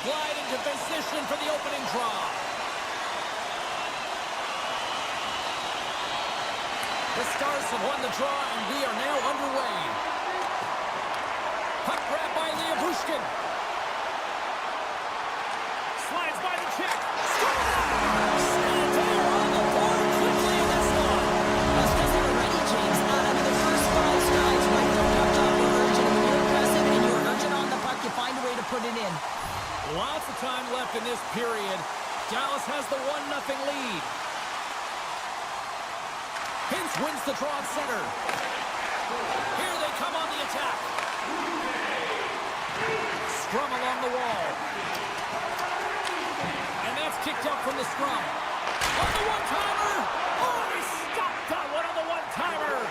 glide into position for the opening draw. The Stars have won the draw, and we are now underway. Puck grab by Liabushkin. Slides by the check. Sanitaire on the board quickly in this one. That's because they were ready, James. Out of the first 5 strides, right there, you're urgent. When you're aggressive and you're urgent on the puck, you find a way to put it in. Lots of time left in this period. Dallas has the 1-0 lead. Hintz wins the draw at center. Here they come on the attack. Scrum along the wall. And that's kicked out from the scrum. On the one-timer. Oh, he stopped that one on the one-timer.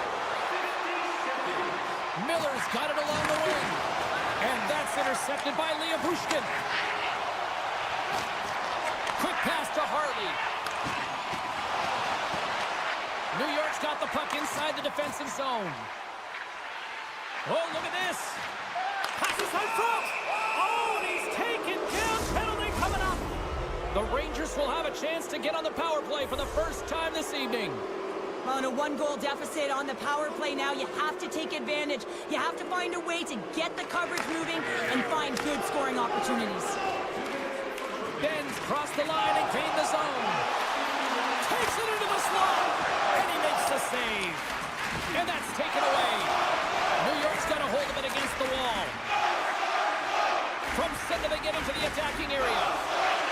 Miller's got it along the wing. And that's intercepted by Liabushkin. Quick pass to Hartley. New York's got the puck inside the defensive zone. Oh, look at this. Passes out front. Oh, and he's taken down. Penalty coming up. The Rangers will have a chance to get on the power play for the first time this evening. On a 1-goal deficit on the power play now, you have to take advantage. You have to find a way to get the coverage moving and find good scoring opportunities. Benz crossed the line and gained the zone. Takes it into the slot. And he makes the save. And that's taken away. New York's got a hold of it against the wall. From center they get into the attacking area.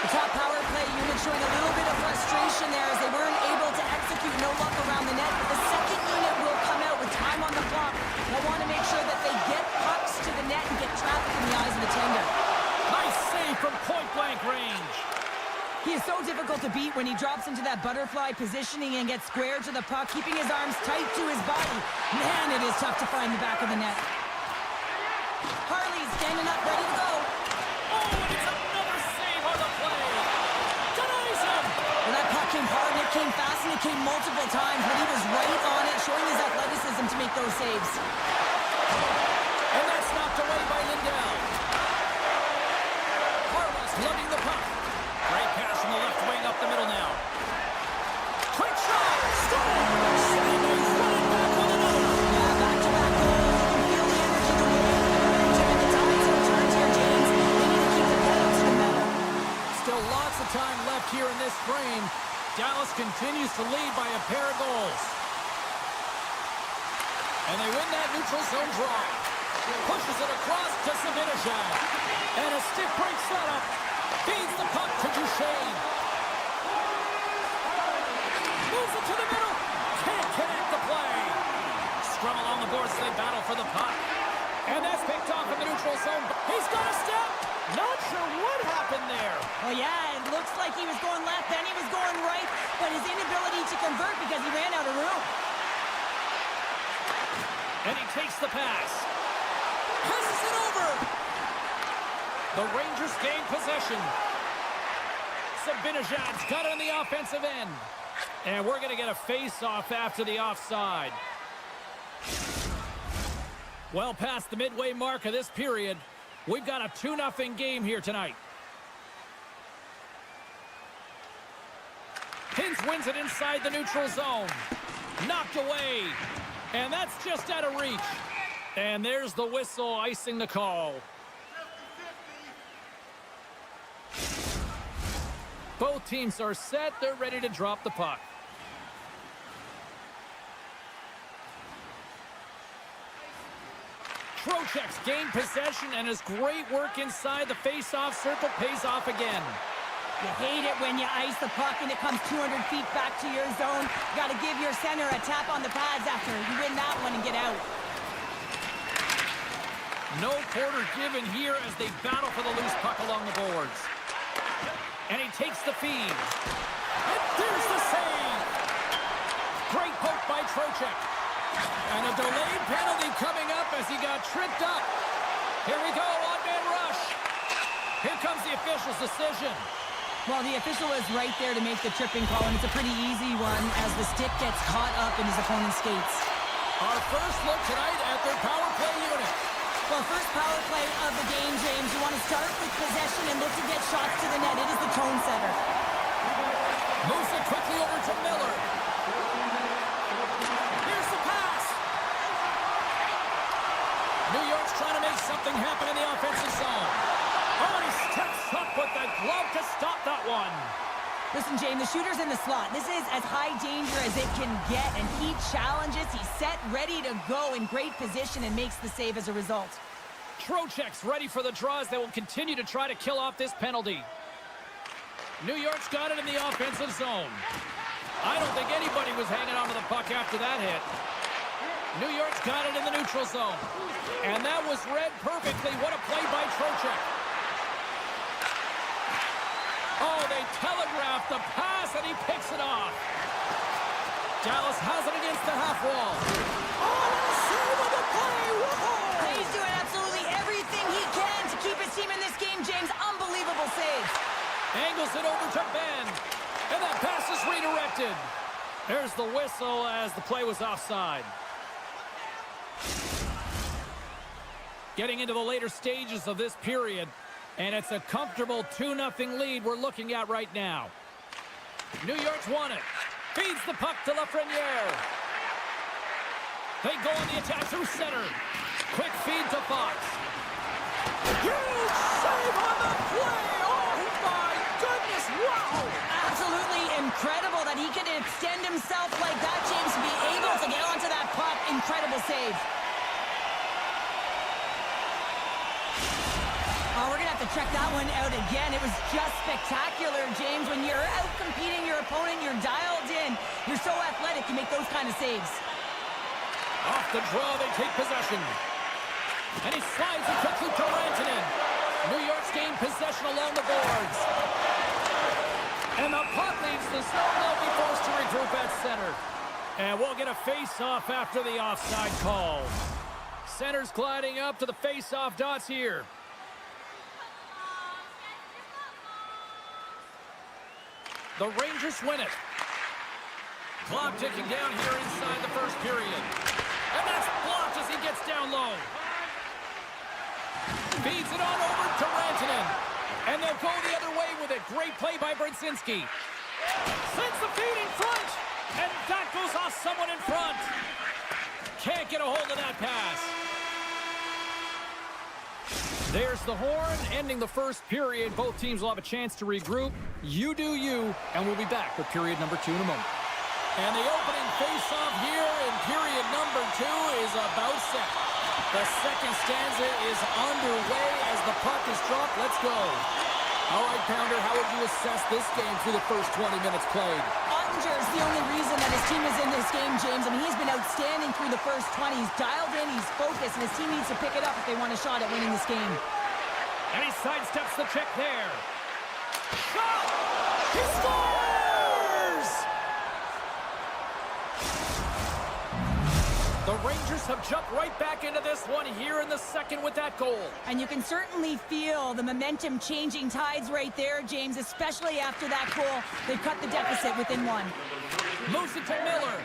The top power play unit showing a little bit of frustration there as they weren't able to execute no luck around the net. But the second unit will come out with time on the clock. They'll want to make sure that they get pucks to the net and get traffic in the eyes of the tender. Nice save from point-blank range. He is so difficult to beat when he drops into that butterfly positioning and gets square to the puck, keeping his arms tight to his body. Man, it is tough to find the back of the net. Harley's standing up, ready to go. Oh, and it's another save on the play. Denies him. Well, that puck came hard, and it came fast, and it came multiple times, but he was right on it, showing his athleticism to make those saves. And that's knocked away by Lindell. Harley's lugging the puck. Great pass from the left wing up the middle now. Quick shot! Score! He's running back with another. Yeah, back-to-back goals. You can feel the energy to win. And the tides have turned here, James. They need to keep the pedal to the metal. Still lots of time left here in this frame. Dallas continues to lead by a pair of goals. And they win that neutral zone draw. Pushes it across to Zibanejad. And a stick break setup. Feeds the puck to Duchesne. Moves it to the middle. Can't connect the play. Scrum along the boards. They battle for the puck. And that's picked off in the neutral zone. He's got a step. Not sure what happened there. Well, yeah, it looks like he was going left, then he was going right, but his inability to convert because he ran out of room. And he takes the pass. Passes it over. The Rangers gain possession. Zibanejad's got it on the offensive end. And we're going to get a face-off after the offside. Well past the midway mark of this period, we've got a 2-0 game here tonight. Hintz wins it inside the neutral zone. Knocked away. And that's just out of reach. And there's the whistle icing the call. Both teams are set. They're ready to drop the puck. Trocheck's gained possession, and his great work inside the face-off circle pays off again. You hate it when you ice the puck and it comes 200 feet back to your zone. You got to give your center a tap on the pads after you win that one and get out. No quarter given here as they battle for the loose puck along the boards. And he takes the feed. And there's the save. Great poke by Trocheck. And a delayed penalty coming up as he got tripped up. Here we go, on-man rush. Here comes the official's decision. Well, the official is right there to make the tripping call, and it's a pretty easy one as the stick gets caught up in his opponent's skates. Our first look tonight at their power play unit. Well, first power play of the game, James. You want to start with possession and look to get shots to the net. It is the tone setter. Moves it quickly over to Miller. Here's the pass. New York's trying to make something happen in the offensive zone. Oh, and he steps up with the glove to stop that one. Listen, James, the shooter's in the slot. This is as high danger as it can get, and he challenges. He's set, ready to go, in great position, and makes the save as a result. Trocheck's ready for the draws. They will continue to try to kill off this penalty. New York's got it in the offensive zone. I don't think anybody was hanging on to the puck after that hit. New York's got it in the neutral zone. And that was read perfectly. What a play by Trocheck. Oh, they telegraphed the pass, and he picks it off. Dallas has it against the half wall. Oh, save of the play! Whoa! He's doing absolutely everything he can to keep his team in this game, James. Unbelievable save. Angles it over to Ben. And that pass is redirected. There's the whistle as the play was offside. Getting into the later stages of this period. And it's a comfortable 2-0 lead we're looking at right now. New York's won it. Feeds the puck to Lafreniere. They go on the attack through center. Quick feed to Fox. Huge save on the play. Oh, my goodness. Wow. Absolutely incredible that he could extend himself like that, James, to be able to get onto that puck. Incredible save. Oh, we're going to have to check that one out again. It was just spectacular, James. When you're out competing your opponent, you're dialed in. You're so athletic, you make those kind of saves. Off the draw, they take possession. And he slides it quickly to Rantanen. New York's gained possession along the boards. And the puck leaves the zone. They'll be forced to regroup at center. And we'll get a face-off after the offside call. Center's gliding up to the face-off dots here. The Rangers win it. Clock ticking down here inside the first period. And that's blocked as he gets down low. Feeds it on over to Rantanen. And they'll go the other way with it. Great play by Brzezinski. Sends the feed in front. And that goes off someone in front. Can't get a hold of that pass. There's the horn, ending the first period. Both teams will have a chance to regroup. You do you, and we'll be back with period number 2 in a moment. And the opening face-off here in period number 2 is about set. The second stanza is underway as the puck is dropped. Let's go. All right, Pounder, how would you assess this game through the first 20 minutes played? Ottinger is the only reason that his team is in this game, James. I mean, he's been outstanding through the first 20. He's dialed in, he's focused, and his team needs to pick it up if they want a shot at winning this game. And he sidesteps the check there. Shot! He scores! The Rangers have jumped right back into this one here in the second with that goal. And you can certainly feel the momentum changing tides right there, James, especially after that goal. They've cut the deficit within one. Moves it to Miller.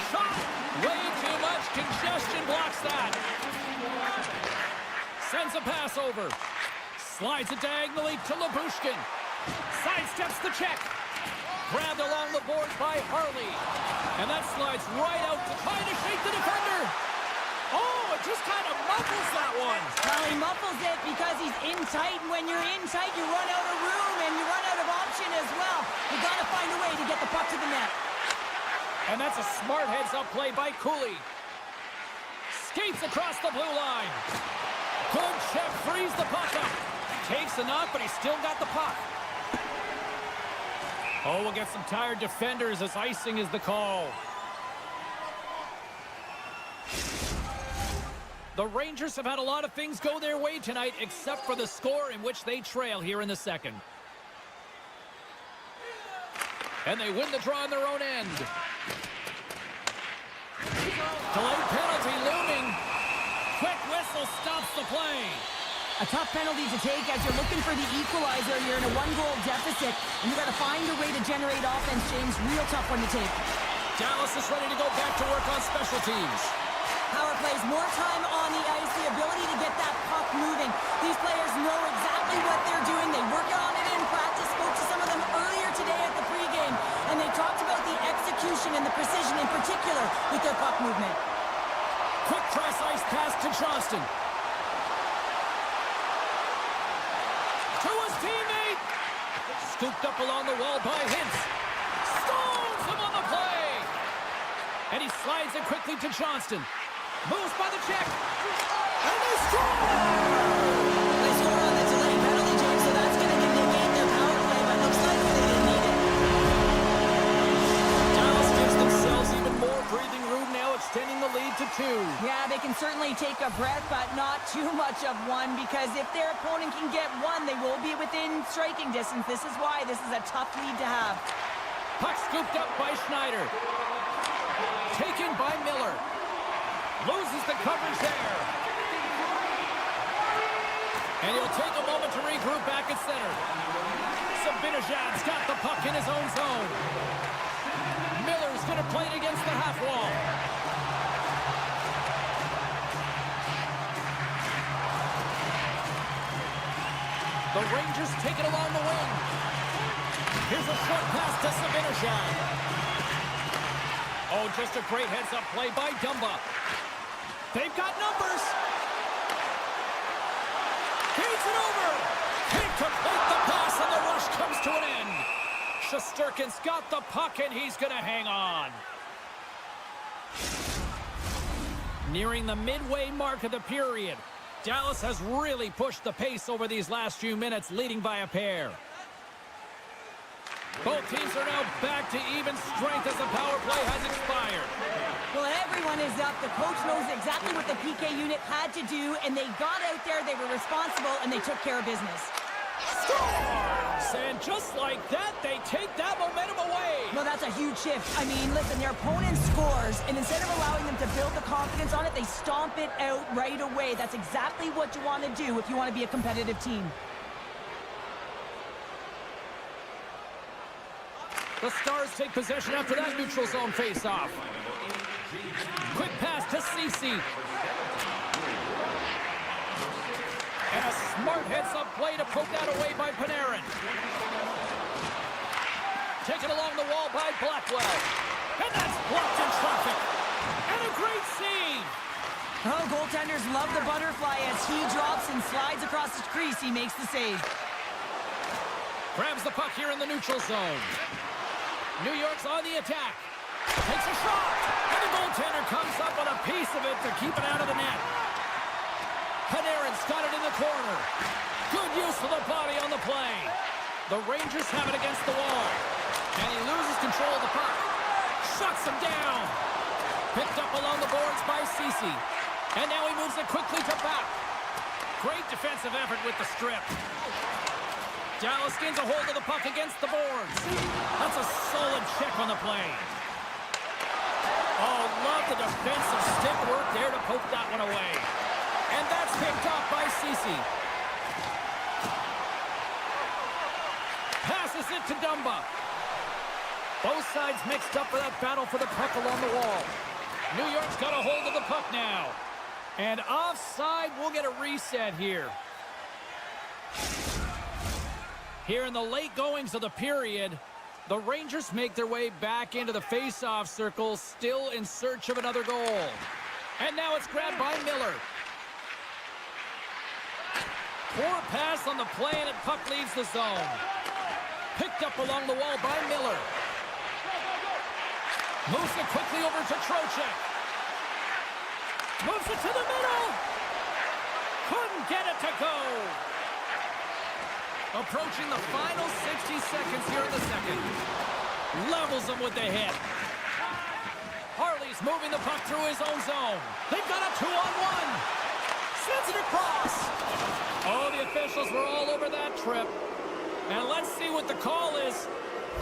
Shot! Way too much congestion blocks that. Sends a pass over. Slides it diagonally to Lyubushkin. Sidesteps the check. Grabbed along the boards by Harley. And that slides right out to try to shake the defender. Oh, it just kind of muffles that one. Well, he muffles it because he's in tight. And when you're in tight, you run out of room and you run out of option as well. You got to find a way to get the puck to the net. And that's a smart heads-up play by Cooley. Skates across the blue line. Good check, frees the puck up. Takes a knock, but he's still got the puck. Oh, we'll get some tired defenders as icing is the call. The Rangers have had a lot of things go their way tonight, except for the score in which they trail here in the second. And they win the draw on their own end. Delayed penalty looming. Quick whistle stops the play. A tough penalty to take as you're looking for the equalizer. You're in a one-goal deficit, and you got to find a way to generate offense, James. Real tough one to take. Dallas is ready to go back to work on special teams. Power plays, more time on the ice, the ability to get that puck moving. These players know exactly Johnston. To his teammate. Scooped up along the wall by Hintz. Stones him on the play. And he slides it quickly to Johnston. Moves by the check. And they score! They score on the delay penalty, James, so that's going to negate their power play, but looks like they didn't need it. Dallas gives themselves even more breathing room now, extending the lead to 2. Yeah, they can certainly take a breath, but not too much of one, because if their opponent can get one, they will be within striking distance. This is why this is a tough lead to have. Puck scooped up by Schneider. Taken by Miller. Loses the coverage there. And he'll take a moment to regroup back at center. Sabinajad's got the puck in his own zone. Miller's going to play it against the half wall. The Rangers take it along the wing. Here's a short pass to Sabinajad. Oh, just a great heads-up play by Dumba. They've got numbers. Feeds it over. Can't complete the pass, and the rush comes to an end. Shesterkin's got the puck, and he's going to hang on. Nearing the midway mark of the period, Dallas has really pushed the pace over these last few minutes, leading by a pair. Both teams are now back to even strength as the power play has expired. Well, everyone is up. The coach knows exactly what the PK unit had to do, and they got out there, they were responsible, and they took care of business. Scores! And just like that, they take that momentum away. Well, that's a huge shift. I mean, listen, their opponent scores, and instead of allowing them to build the confidence on it, they stomp it out right away. That's exactly what you want to do if you want to be a competitive team. The Stars take possession after that neutral zone face-off. Quick pass to Ceci. And a smart heads-up play to poke that away by Panarin. Taken along the wall by Blackwell. And that's blocked in traffic. And a great save. Oh, goaltenders love the butterfly as he drops and slides across the crease. He makes the save. Grabs the puck here in the neutral zone. New York's on the attack. Takes a shot. And the goaltender comes up with a piece of it to keep it out of the net. Panarin's got it in the corner. Good use of the body on the play. The Rangers have it against the wall. And he loses control of the puck. Shuts him down. Picked up along the boards by Ceci. And now he moves it quickly to back. Great defensive effort with the strip. Dallas gains a hold of the puck against the boards. That's a solid check on the play. Oh, love the defensive stick work there to poke that one away. And that's picked off by Ceci. Passes it to Dumba. Both sides mixed up for that battle for the puck along the wall. New York's got a hold of the puck now. And offside, we'll get a reset here. Here in the late goings of the period, the Rangers make their way back into the face-off circle, still in search of another goal. And now it's grabbed by Miller. Poor pass on the play, and the puck leaves the zone. Picked up along the wall by Miller. Moves it quickly over to Trocheck. Moves it to the middle. Couldn't get it to go. Approaching the final 60 seconds here in the second. Levels them with the hit. Harley's moving the puck through his own zone. They've got a 2-on-1. Sends it across. Oh, the officials were all over that trip. And let's see what the call is.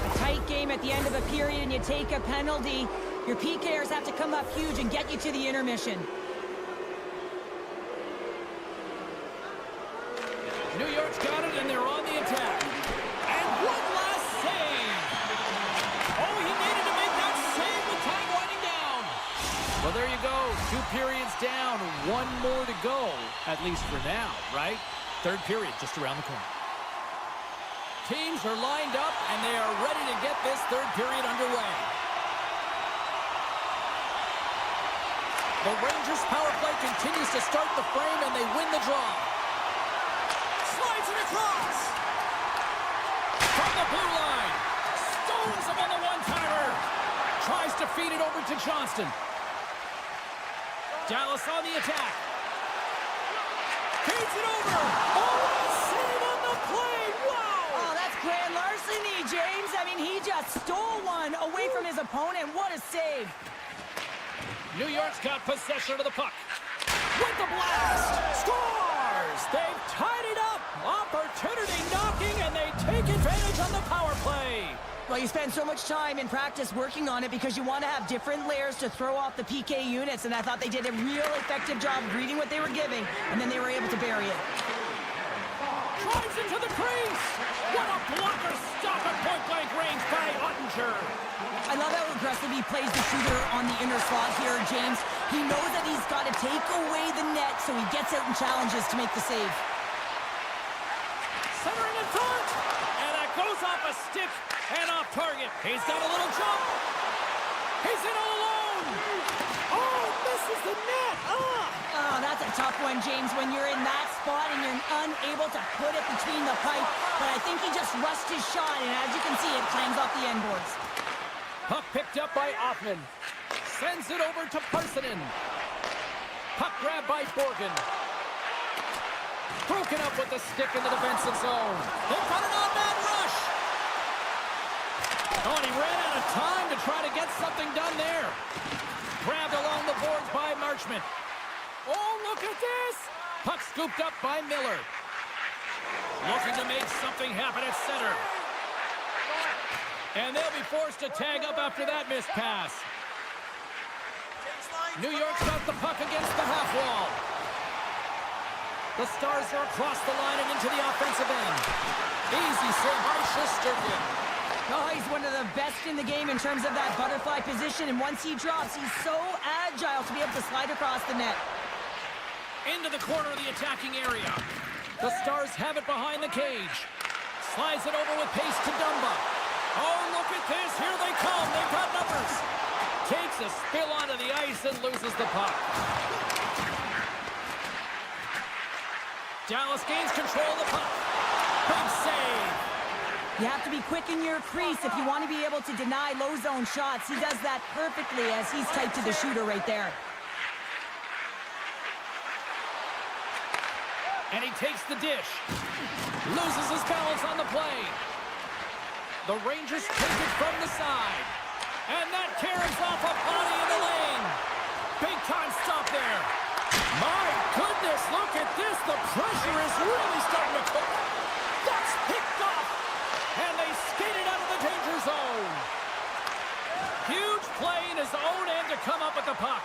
A tight game at the end of a period and you take a penalty. Your PKers have to come up huge and get you to the intermission. New York's got it, and they're on the attack. And one last save. Oh, he needed to make that save with time winding down. Well, there you go. 2 periods down, 1 more to go, at least for now, right? Third period just around the corner. Teams are lined up, and they are ready to get this third period underway. The The Rangers' power play continues to start the frame, and they win the draw. Slides it across. From the blue line. Stones him on the one-timer. Tries to feed it over to Johnston. Dallas on the attack. Feeds it over. Oh, a save on the play. Wow. Oh, that's grand larceny, James. I mean, he just stole one away from his opponent. What a save. New York's got possession of the puck. With the blast. Scores. They've tied it up. Opportunity knocking, and they take advantage on the power play. Well, you spend so much time in practice working on it because you want to have different layers to throw off the PK units, and I thought they did a real effective job of reading what they were giving, and then they were able to bury it. Drives into the crease. What a blocker stop at point-blank range by Ottinger. I love how aggressive he plays the shooter on the inner slot here, James. He knows that he's got to take away the net, so he gets out and challenges to make the save. Centering in front, and that goes off a stick. And off target. He's got a little jump. He's in all alone. Oh, misses the net. Oh, that's a tough one, James, when you're in that spot and you're unable to put it between the pipe. But I think he just rushed his shot, and as you can see, it clangs off the end boards. Puck picked up by Offman. Sends it over to Parsonen. Puck grab by Borgen. Broken up with the stick in the defensive zone. They've got an on-man rush. Oh, and he ran out of time to try to get something done there. Grabbed along the boards by Marchment. Oh, look at this. Puck scooped up by Miller. Looking to make something happen at center. And they'll be forced to tag up after that missed pass. New York's got the puck against the half wall. The Stars are across the line and into the offensive end. Easy save by Shesterkin. Oh, he's one of the best in the game in terms of that butterfly position, and once he drops, he's so agile to be able to slide across the net. Into the corner of the attacking area. The Stars have it behind the cage. Slides it over with pace to Dumba. Oh, look at this. Here they come. They've got numbers. Takes a spill onto the ice and loses the puck. Dallas gains control of the puck. Big save. You have to be quick in your crease if you want to be able to deny low zone shots. He does that perfectly as he's tight to the shooter right there. And he takes the dish. Loses his balance on the play. The Rangers take it from the side. And that carries off a body in the lane. Big time stop there. My goodness, look at this. The pressure is really starting to cook. That's picked off. And they skated out of the danger zone. Huge play in his own end to come up with the puck.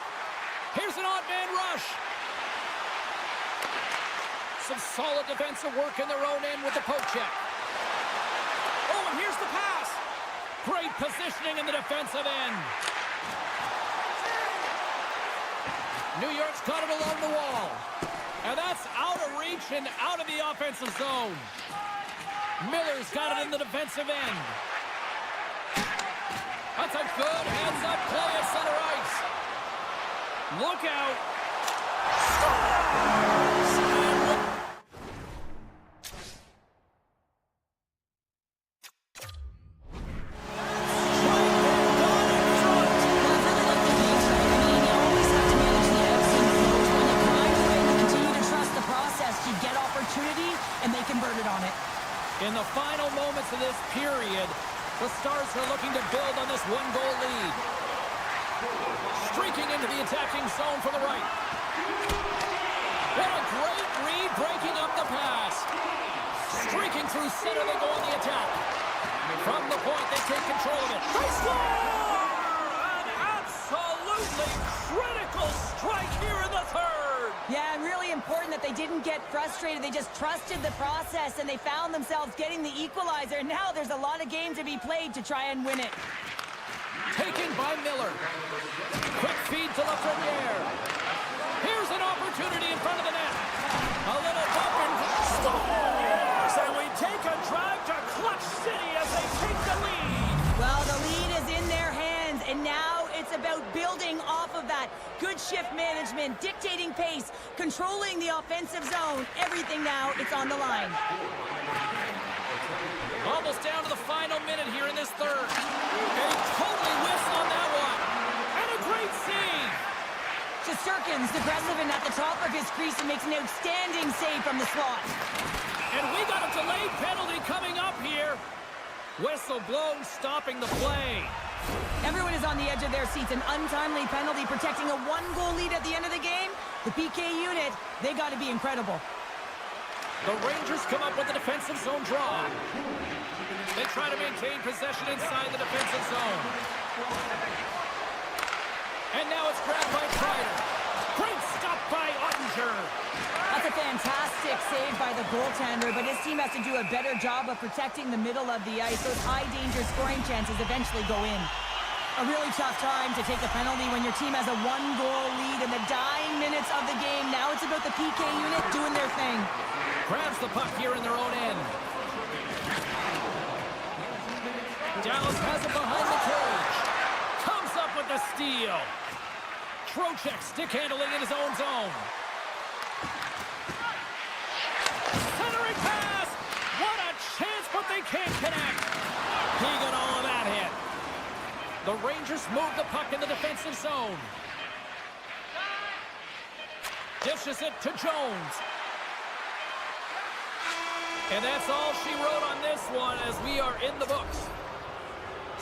Here's an odd man rush. Some solid defensive work in their own end with the poke check. Oh, and here's the pass. Great positioning in the defensive end. New York's got it along the wall. And that's out of reach and out of the offensive zone. Miller's got it in the defensive end. That's a good heads-up play at center ice. Look out. Scores! In the final moments of this period, the Stars are looking to build on this one-goal lead. Streaking into the attacking zone from the right. What a great read, breaking up the pass. Streaking through center, they go on the attack. From the point, they take control of it. They score! An absolutely critical strike here in the third. Yeah, and really important that they didn't get frustrated. They just trusted the process, and they found themselves getting the equalizer. Now there's a lot of game to be played to try and win it. Taken by Miller. Quick feed to Lafreniere. Here's an opportunity in front of the net. A little bump and scores! And we take a drive to Clutch City as they take the lead. Well, the lead is in their hands, and now it's about building off of that. good shift management, dictating pace, controlling the offensive zone. Everything now, it's on the line. Almost down to the final minute here in this third. And he totally whiffs on that one. And a great save. Shesterkin's aggressive and at the top of his crease and makes an outstanding save from the slot. And we got a delayed penalty coming up here. Whistle blown, stopping the play. Everyone is on the edge of their seats. An untimely penalty protecting a one-goal lead at the end of the game. The PK unit, they got to be incredible. The Rangers come up with a defensive zone draw. They try to maintain possession inside the defensive zone. And now it's grabbed by Kreider. Great stop by Ottinger. That's a fantastic save by the goaltender, but his team has to do a better job of protecting the middle of the ice. Those high-danger scoring chances eventually go in. A really tough time to take a penalty when your team has a one-goal lead in the dying minutes of the game. Now it's about the PK unit doing their thing. Grabs the puck here in their own end. Dallas has it behind the cage. Comes up with the steal. Trocheck stick handling in his own zone. Centering pass. What a chance, but they can't connect. He got all of that hit. The Rangers move the puck in the defensive zone. Dishes it to Jones. And that's all she wrote on this one as we are in the books.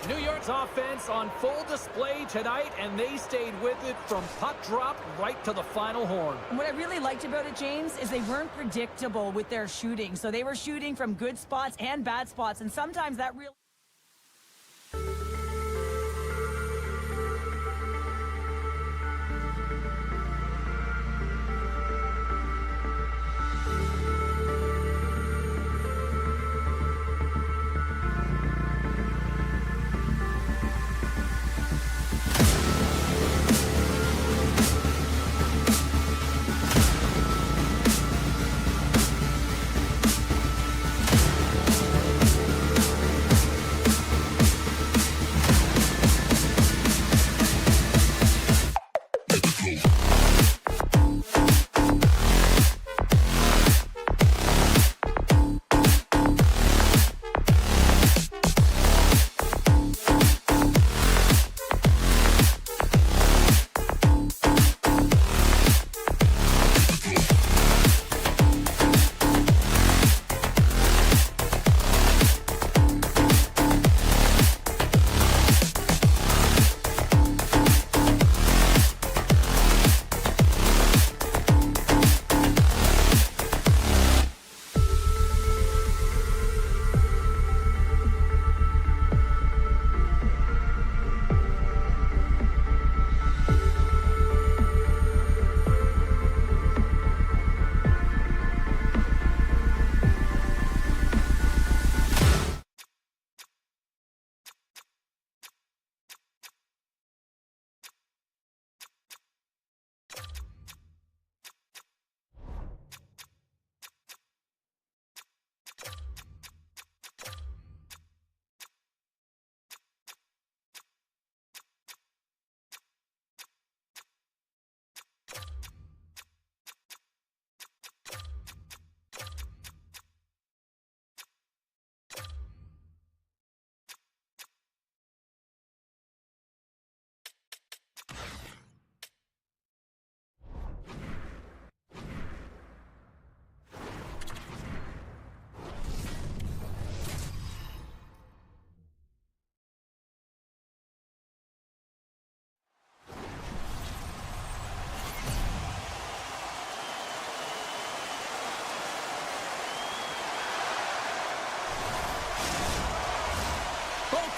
New York's offense on full display tonight, and they stayed with it from puck drop right to the final horn. What I really liked about it, James, is they weren't predictable with their shooting. So they were shooting from good spots and bad spots, and sometimes that really...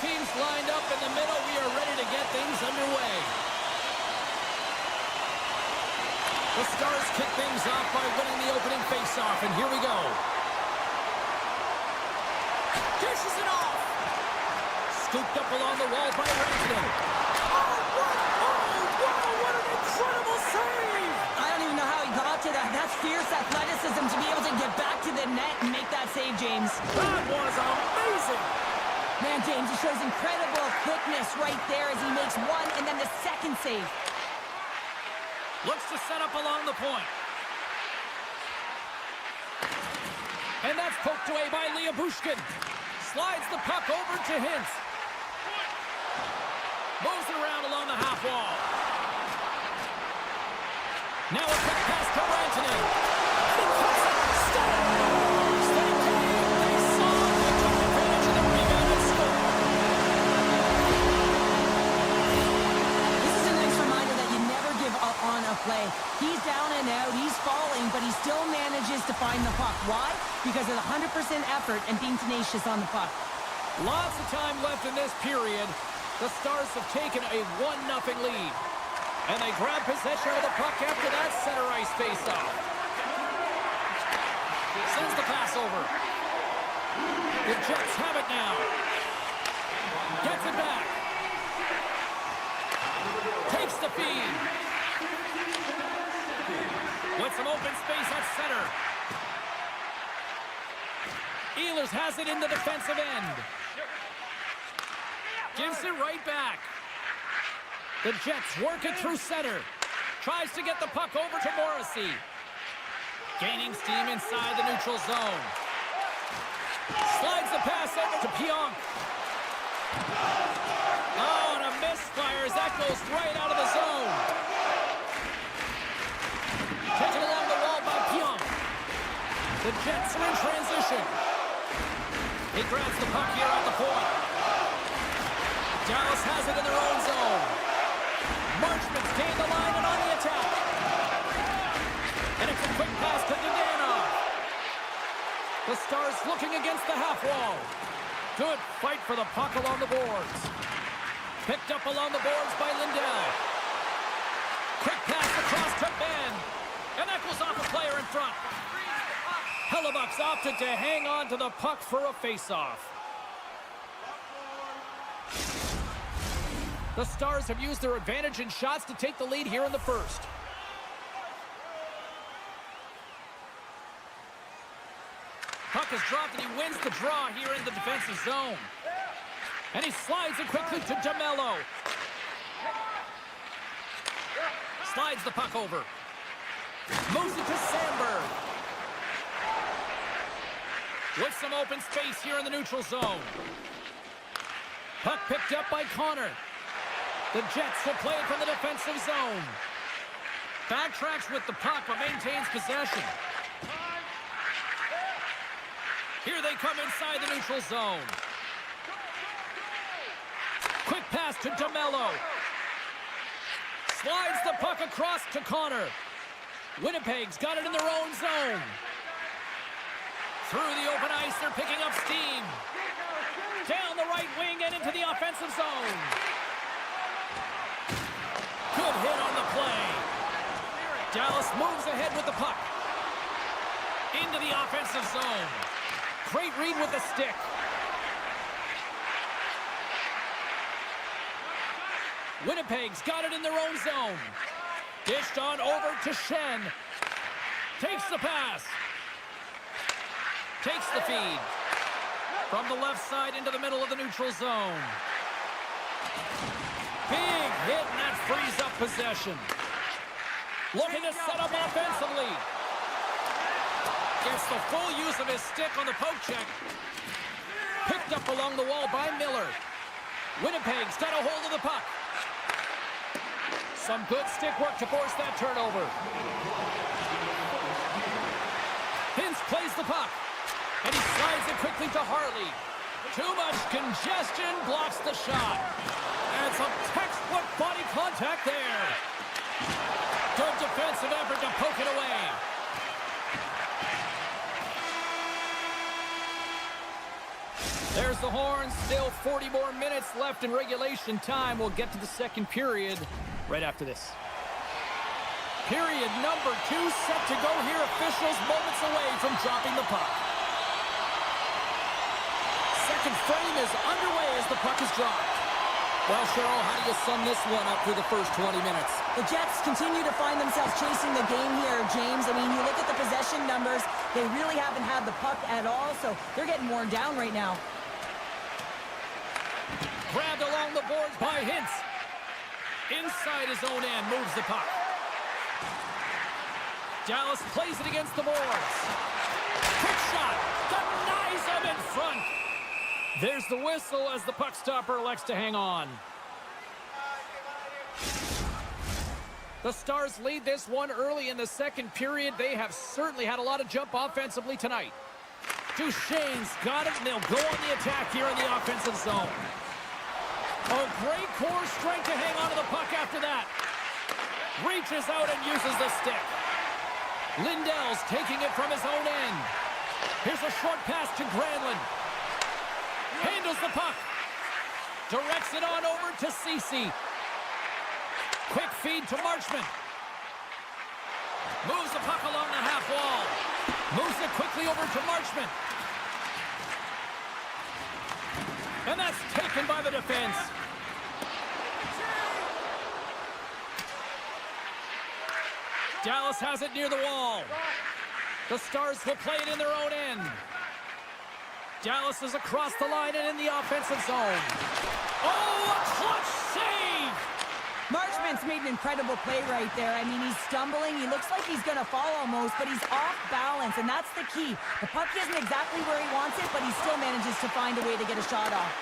Teams lined up in the middle. We are ready to get things underway. The Stars kick things off by winning the opening faceoff, and here we go. Dishes it off. Scooped up along the wall by Rankin. What an incredible save! I don't even know how he got to that. That's fierce athleticism to be able to get back to the net and make that save, James. That was amazing! Man, James, he shows incredible quickness right there as he makes one and then the second save. Looks to set up along the point. And that's poked away by Bushkin. Slides the puck over to Hintz. Moves it around along the half wall. Now a quick pass to Rantanen. And he cuts it. Stop. Steady game. They saw it. They took advantage of the rebound and scored. This is a nice reminder that you never give up on a play. He's down and out. He's falling, but he still manages to find the puck. Why? Because of the 100% effort and being tenacious on the puck. Lots of time left in this period. The Stars have taken a 1-0 lead. And they grab possession of the puck after that center ice face-off. Sends the pass over. The Jets have it now. Gets it back. Takes the feed. With some open space at center. Ehlers has it in the defensive end. Gives it right back. The Jets work it through center. Tries to get the puck over to Morrissey. Gaining steam inside the neutral zone. Slides the pass over to Pionk. Oh, and a misfires. That goes right out of the zone. Taken along the wall by Pionk. The Jets are in transition. He grabs the puck here at the point. Dallas has it in their own zone. Marchment's gained the line and on the attack. And it's a quick pass to Dadonov. The Stars looking against the half wall. Good fight for the puck along the boards. Picked up along the boards by Lindell. Quick pass across to Ben. And that goes off a player in front. Hellebuck's opted to hang on to the puck for a face-off. The Stars have used their advantage in shots to take the lead here in the first. Puck is dropped and he wins the draw here in the defensive zone. And he slides it quickly to DeMello. Slides the puck over. Moves it to Sandberg. With some open space here in the neutral zone. Puck picked up by Connor. The Jets will play it from the defensive zone. Backtracks with the puck but maintains possession. Here they come inside the neutral zone. Quick pass to DeMello. Slides the puck across to Connor. Winnipeg's got it in their own zone. Through the open ice, they're picking up steam. Down the right wing and into the offensive zone. Good hit on the play. Dallas moves ahead with the puck. Into the offensive zone. Great read with the stick. Winnipeg's got it in their own zone. Dished on over to Shen. Takes the pass. Takes the feed. From the left side into the middle of the neutral zone. Big hit, and that frees up possession. Looking to set up offensively. Gets the full use of his stick on the poke check. Picked up along the wall by Miller. Winnipeg's got a hold of the puck. Some good stick work to force that turnover. Hintz plays the puck. And he slides it quickly to Harley. Too much congestion blocks the shot. And some textbook body contact there. Good defensive effort to poke it away. There's the horn. Still 40 more minutes left in regulation time. We'll get to the second period right after this. Period number 2 set to go here. Officials moments away from dropping the puck. Second frame is underway as the puck is dropped. Well, Cheryl, how do you sum this one up through the first 20 minutes? The Jets continue to find themselves chasing the game here, James. I mean, you look at the possession numbers, they really haven't had the puck at all, so they're getting worn down right now. Grabbed along the boards by Hintz. Inside his own end, moves the puck. Dallas plays it against the boards. Quick shot. Denies him in front. There's the whistle as the puck stopper elects to hang on. The Stars lead this one early in the second period. They have certainly had a lot of jump offensively tonight. Duchesne's got it, and they'll go on the attack here in the offensive zone. Oh, great core strength to hang on to the puck after that. Reaches out and uses the stick. Lindell's taking it from his own end. Here's a short pass to Granlund. Handles the puck. Directs it on over to Ceci. Quick feed to Marchment. Moves the puck along the half wall. Moves it quickly over to Marchment. And that's taken by the defense. Dallas has it near the wall. The Stars will play it in their own end. Dallas is across the line and in the offensive zone. Oh, a clutch save! Marchment's made an incredible play right there. I mean, he's stumbling. He looks like he's going to fall almost, but he's off balance, and that's the key. The puck isn't exactly where he wants it, but he still manages to find a way to get a shot off.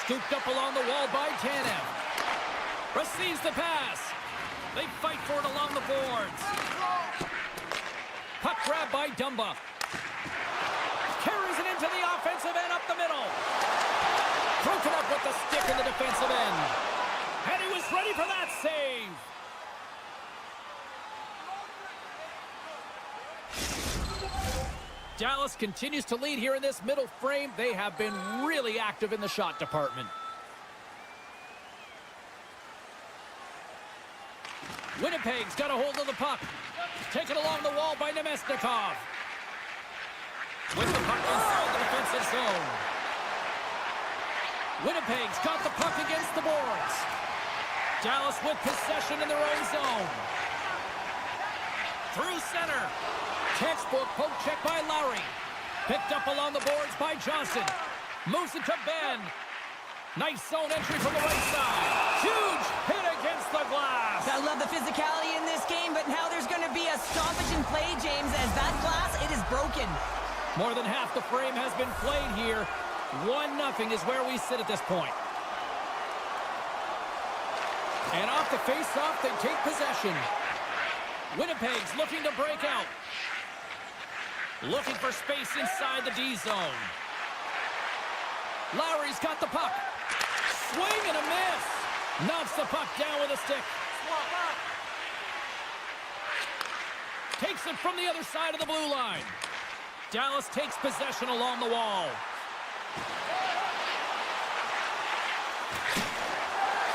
Scooped up along the wall by Tanev. Receives the pass. They fight for it along the boards. Puck grab by Dumba. Carries it into the offensive end up the middle. Broken up with the stick in the defensive end. And he was ready for that save. Dallas continues to lead here in this middle frame. They have been really active in the shot department. Winnipeg's got a hold of the puck. Taken along the wall by Nemesnikov. With the puck inside the defensive zone. Winnipeg's got the puck against the boards. Dallas with possession in their own zone. Through center. Textbook poke check by Lowry. Picked up along the boards by Johnson. Moves it to Ben. Nice zone entry from the right side. Huge hit against the glass. I love the physicality in this game, but now there's going to be a stoppage in play, James, as that glass, it is broken. More than half the frame has been played here. 1-0 is where we sit at this point. And off the face-off, they take possession. Winnipeg's looking to break out. Looking for space inside the D zone. Lowry's got the puck. Swing and a miss. Knocks the puck down with a stick. Takes it from the other side of the blue line. Dallas takes possession along the wall.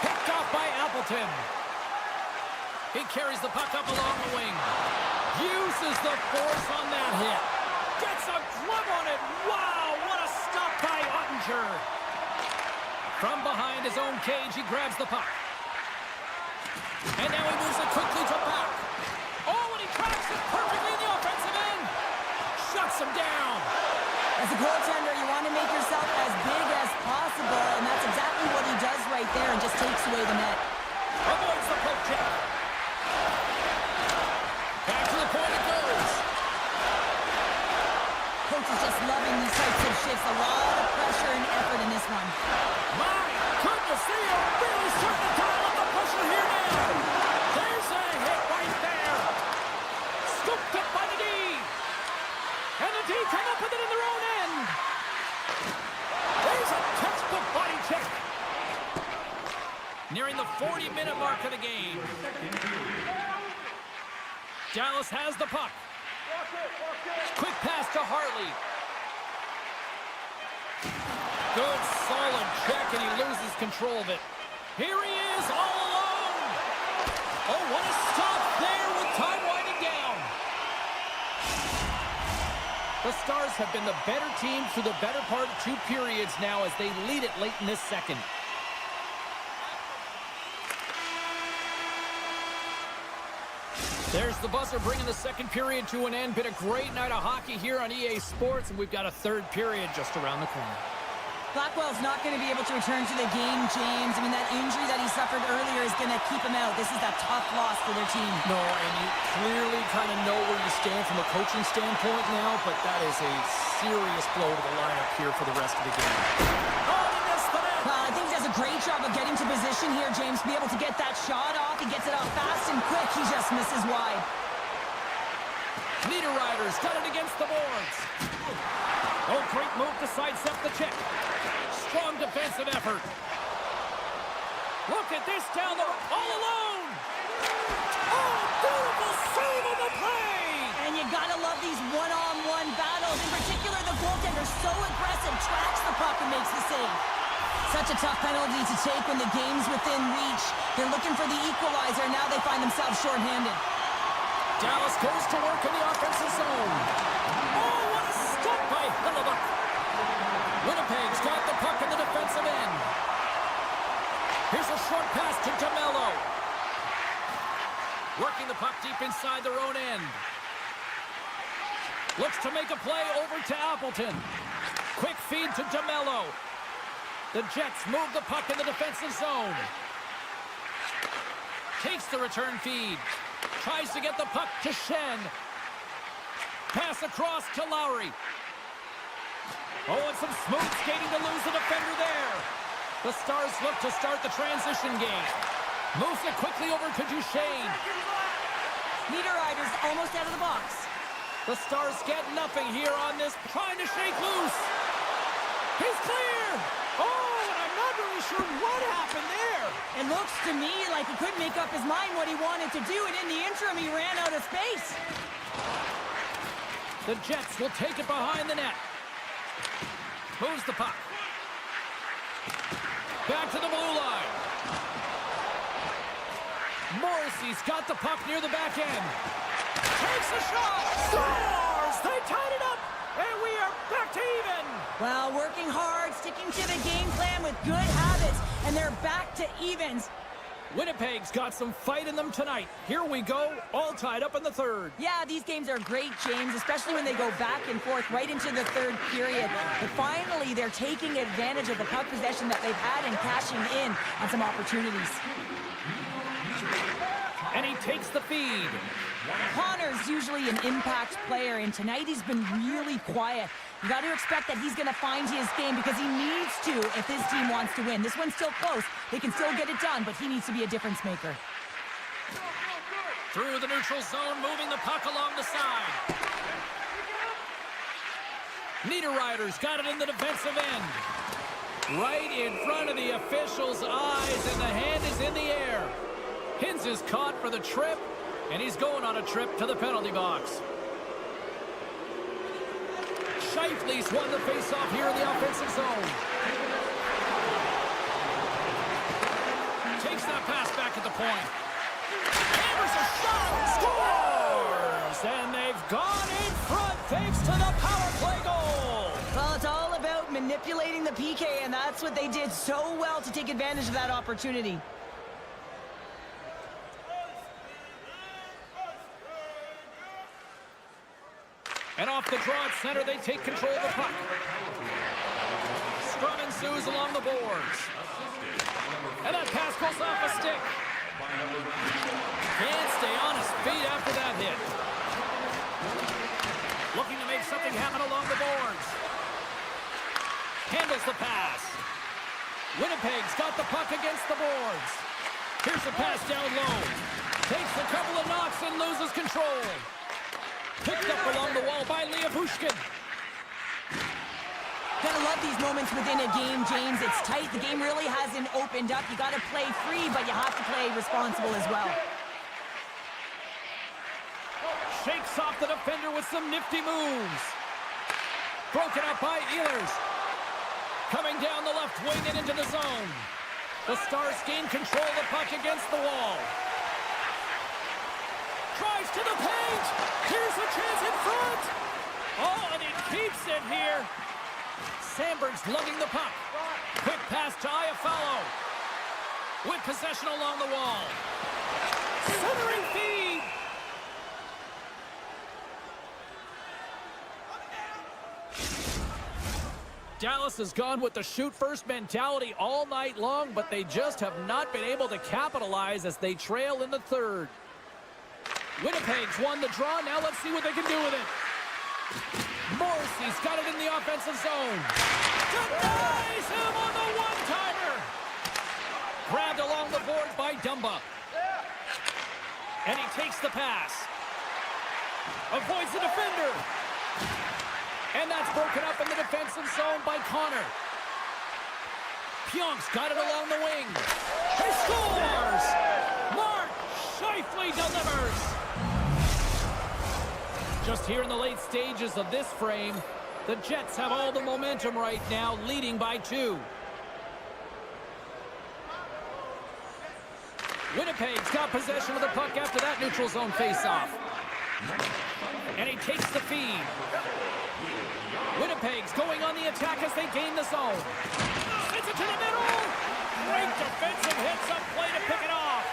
Picked off by Appleton. He carries the puck up along the wing. Uses the force on that hit. Gets a glove on it. Wow, what a stop by Ottinger. From behind his own cage, he grabs the puck. And now he moves it quickly to back. Oh, and he cracks it perfectly in the offensive end. Shuts him down. As a goaltender, you want to make yourself as big as possible, and that's exactly what he does right there and just takes away the net. Avoids the poke check. Back to the point it goes. Coach is just loving these types of shifts. A lot of pressure and effort in this one. My goodness, they are really starting to dial up the pressure here now. There's a hit right there. Scooped up by the D. And the D come up with it in their own end. There's a textbook body check. Nearing the 40-minute mark of the game. Dallas has the puck. Quick pass to Hartley. Good, solid check, and he loses control of it. Here he is, all alone. Oh, what a stop there with time winding down. The Stars have been the better team through the better part of 2 periods now as they lead it late in this second. There's the buzzer bringing the second period to an end. Been a great night of hockey here on EA Sports, and we've got a third period just around the corner. Blackwell's not going to be able to return to the game, James. I mean, that injury that he suffered earlier is going to keep him out. This is a tough loss for their team. No, and you clearly kind of know where you stand from a coaching standpoint now, but that is a serious blow to the lineup here for the rest of the game. Oh, he missed the net. Well, I think he does a great job of getting to position here, James, to be able to get that shot off. He gets it off fast and quick. He just misses wide. Niederreiter's got it against the boards. Oh, great move to sidestep the check. Strong defensive effort. Look at this down the all alone. Oh, beautiful save on the play. And you gotta love these one-on-one battles. In particular, the goaltender so aggressive, tracks the puck and makes the save. Such a tough penalty to take when the game's within reach. They're looking for the equalizer. Now they find themselves shorthanded. Dallas goes to work in the offensive zone. Oh, what a stop by Hellebuyck. Winnipeg's got the puck in the defensive end. Here's a short pass to DeMello. Working the puck deep inside their own end. Looks to make a play over to Appleton. Quick feed to DeMello. The Jets move the puck in the defensive zone. Takes the return feed. Tries to get the puck to Shen. Pass across to Lowry. Oh, and some smooth skating to lose the defender there. The Stars look to start the transition game. Moves it quickly over to Duchesne. Niederreiter's almost out of the box. The Stars get nothing here on this. Trying to shake loose. He's clear. Oh, and I'm not really sure what happened there. It looks to me like he couldn't make up his mind what he wanted to do, and in the interim, he ran out of space. The Jets will take it behind the net. Moves the puck. Back to the blue line. Morrissey's got the puck near the back end. Takes a shot. Stars! They tied it up, and we are back to even. Well, working hard, sticking to the game plan with good habits, and they're back to evens. Winnipeg's got some fight in them tonight. Here we go, all tied up in the third. Yeah, these games are great, James, especially when they go back and forth right into the third period. But finally, they're taking advantage of the puck possession that they've had and cashing in on some opportunities. And he takes the feed. Connor's usually an impact player, and tonight he's been really quiet. You got to expect that he's going to find his game because he needs to if his team wants to win. This one's still close. They can still get it done, but he needs to be a difference maker. Through the neutral zone, moving the puck along the side. Niederreiter's got it in the defensive end. Right in front of the official's eyes, and the hand is in the air. Hintz is caught for the trip, and he's going on a trip to the penalty box. Scheifele's won the faceoff here in the offensive zone. Takes that pass back at the point. Hammers a shot, scores! And they've gone in front thanks to the power play goal. Well, it's all about manipulating the PK, and that's what they did so well to take advantage of that opportunity. And off the draw at center, they take control of the puck. Scrum ensues along the boards. And that pass goes off a stick. Can't stay on his feet after that hit. Looking to make something happen along the boards. Handles the pass. Winnipeg's got the puck against the boards. Here's the pass down low. Takes a couple of knocks and loses control. Picked up along the wall by Pushkin. Gotta love these moments within a game, James. It's tight. The game really hasn't opened up. You gotta play free, but you have to play responsible as well. Shakes off the defender with some nifty moves. Broken up by Ehlers. Coming down the left wing and into the zone. The Stars gain control of the puck against the wall. Drives to the paint. Here's a chance in front. Oh, and he keeps it here. Sandberg's lugging the puck. Quick pass to Iafallo. With possession along the wall. Centering feed. Dallas has gone with the shoot-first mentality all night long, but they just have not been able to capitalize as they trail in the third. Winnipeg's won the draw. Now let's see what they can do with it. Morrissey's got it in the offensive zone. Denies him on the one-timer. Grabbed along the boards by Dumba. And he takes the pass. Avoids the defender. And that's broken up in the defensive zone by Connor. Pionk's got it along the wing. He scores! Mark Scheifele delivers. Just here in the late stages of this frame, the Jets have all the momentum right now, leading by 2. Winnipeg's got possession of the puck after that neutral zone faceoff. And he takes the feed. Winnipeg's going on the attack as they gain the zone. Sends it to the middle. Great defensive hits up play to pick it off.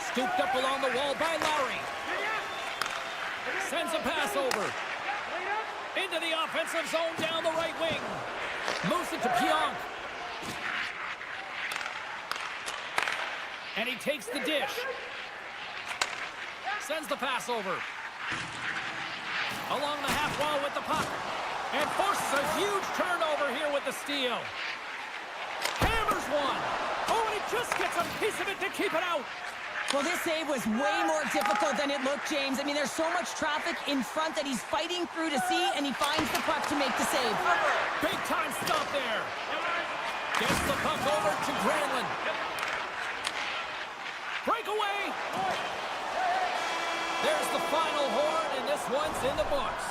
Scooped up along the wall by Lowry. Sends a pass over. Into the offensive zone down the right wing. Moves it to Pionk. And he takes the dish. Sends the pass over. Along the half wall with the puck. And forces a huge turnover here with the steal. Hammers one. Oh, and he just gets a piece of it to keep it out. Well, this save was way more difficult than it looked, James. I mean, there's so much traffic in front that he's fighting through to see, and he finds the puck to make the save. Big time stop there. Gets the puck over to Granlund. Breakaway. There's the final horn, and this one's in the books.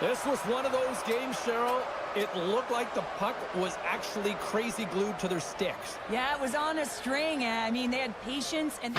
This was one of those games, Cheryl. It looked like the puck was actually crazy glued to their sticks. Yeah, it was on a string. I mean, they had patience and...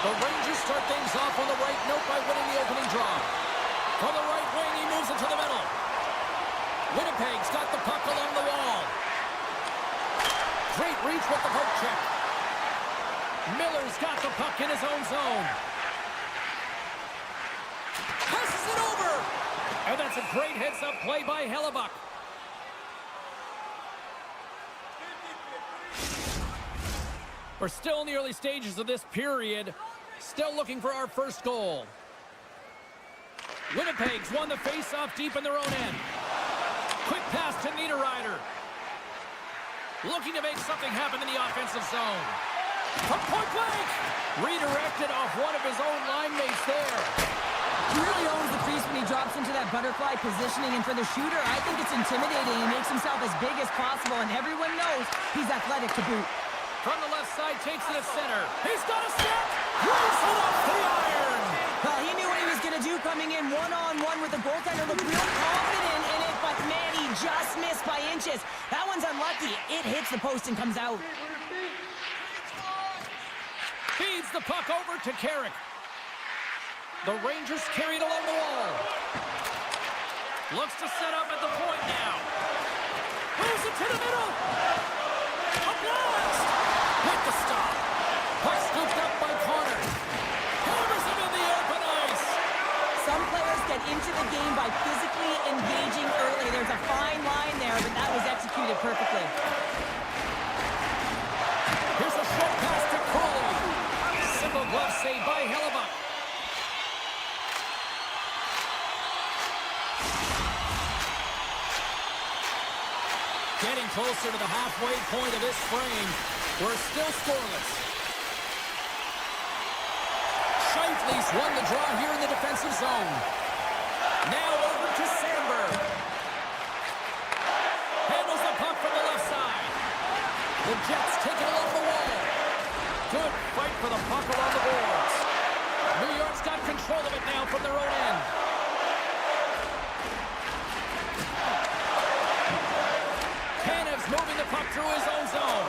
The Rangers start things off on the right note by winning the opening draw. From the right wing, he moves it to the middle. Winnipeg's got the puck along the wall. Great reach with the poke check. Miller's got the puck in his own zone. Passes it over. And that's a great heads-up play by Hellebuck. We're still in the early stages of this period. Still looking for our first goal. Winnipeg's won the face-off deep in their own end. Quick pass to Niederreiter. Looking to make something happen in the offensive zone. From point blank. Redirected off one of his own line mates there. He really owns the crease when he drops into that butterfly positioning, and for the shooter, I think it's intimidating. He makes himself as big as possible, and everyone knows he's athletic to boot. From the left side, takes it to center. He's got a step. Raise it off the iron. Well, he knew what he was going to do coming in one-on-one with the goaltender. Looked real confident in it, but man, he just missed by inches. That one's unlucky. It hits the post and comes out. Feeds the puck over to Carrick. The Rangers carry it along the wall. Looks to set up at the point now. Moves it to the middle. A blast. With the stop. Puck scooped up by Connor. Hammers him in the open ice. Some players get into the game by physically engaging early. There's a fine line there, but that was executed perfectly. Here's a short pass to Crowley. Single glove save by Hellebuck. Getting closer to the halfway point of this frame. We're still scoreless. Scheifele's won the draw here in the defensive zone. Now over to Sandberg. Handles the puck from the left side. The Jets take it along the wall. Good fight for the puck along the boards. New York's got control of it now from their own end. Tanev's moving the puck through his own zone.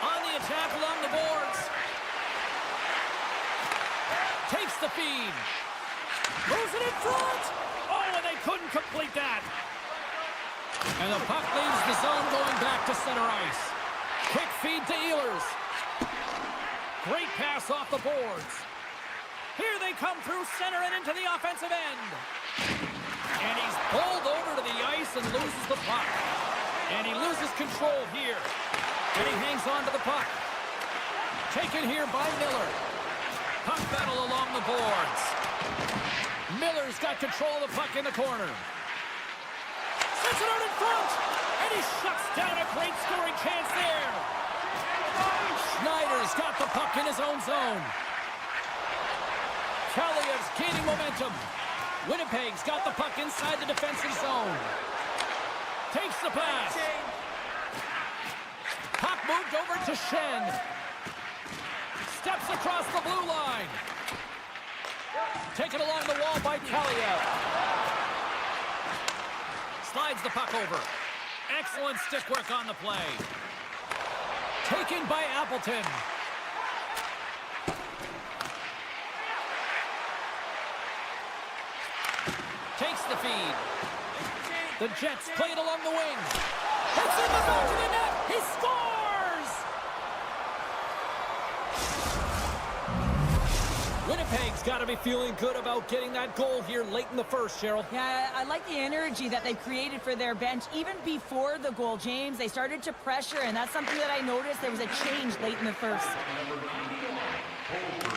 On the attack along the boards. Takes the feed. Moves it in front. Oh, and they couldn't complete that. And the puck leaves the zone going back to center ice. Quick feed to Ehlers. Great pass off the boards. Here they come through center and into the offensive end. And he's pulled over to the ice and loses the puck. And he loses control here. And he hangs on to the puck. Taken here by Miller. Puck battle along the boards. Miller's got control of the puck in the corner. Sends it out in front. And he shuts down a great scoring chance there. Schneider's got the puck in his own zone. Kaliev's gaining momentum. Winnipeg's got the puck inside the defensive zone. Takes the pass. Puck moved over to Shen. Steps across the blue line. Taken along the wall by Kaliev. Slides the puck over. Excellent stick work on the play. Taken by Appleton. Takes the feed. The Jets play it along the wing. It's in the back of the net. He scores! Winnipeg's got to be feeling good about getting that goal here late in the first, Cheryl. Yeah, I like the energy that they created for their bench. Even before the goal, James, they started to pressure, and that's something that I noticed. There was a change late in the first.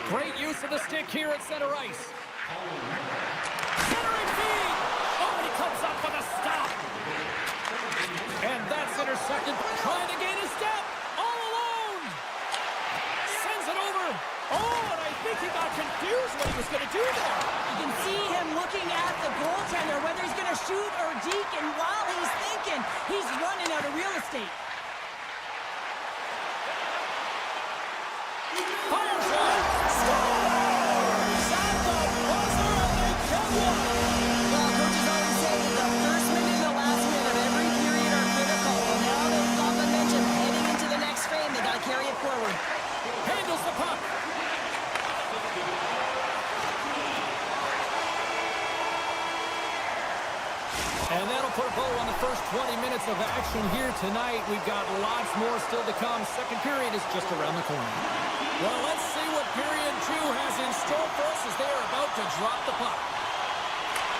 Great use of the stick here at center ice. Centering feed! Oh, and he comes up with a stop. And that's intercepted. Trying to gain a step. All alone. Sends it over. Oh, and I think he got confused what he was going to do there. You can see him looking at the goaltender, whether he's going to shoot or deke, and while he's thinking, he's running out of real estate. Fire shot. Scores! At the buzzer, and they get one. Well, coaches always say the first minute and the last minute of every period are critical. Well, now they've got momentum heading into the next frame. They got to carry it forward. Handles And that'll put a bow on the first 20 minutes of action here tonight. We've got lots more still to come. Second period is just around the corner. Well, let's see what period 2 has in store for us as they are about to drop the puck.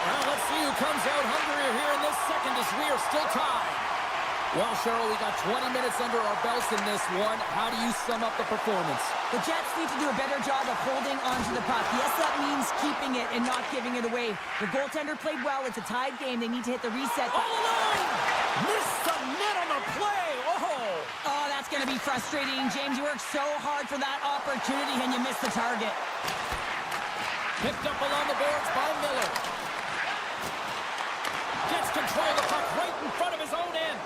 Well, let's see who comes out hungrier here in this second as we are still tied. Well, Cheryl, we got 20 minutes under our belts in this one. How do you sum up the performance? The Jets need to do a better job of holding onto the puck. Yes, that means keeping it and not giving it away. The goaltender played well. It's a tied game. They need to hit the reset All button. alone! Missed the net on the play! Oh, that's going to be frustrating. James, you worked so hard for that opportunity and you missed the target. Picked up along the boards by Miller. Gets control of the puck right in front of his own end.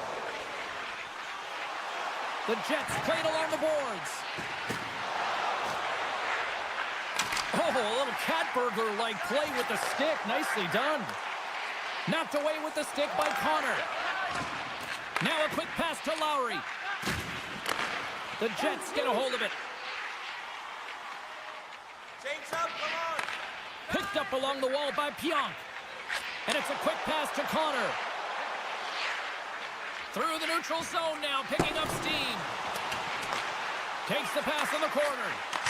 The Jets played along the boards. Oh, a little cat burglar-like play with the stick. Nicely done. Knocked away with the stick by Connor. Now a quick pass to Lowry. The Jets get a hold of it. Change up, come on. Picked up along the wall by Pionk. And it's a quick pass to Connor. Through the neutral zone now, picking up steam. Takes the pass in the corner.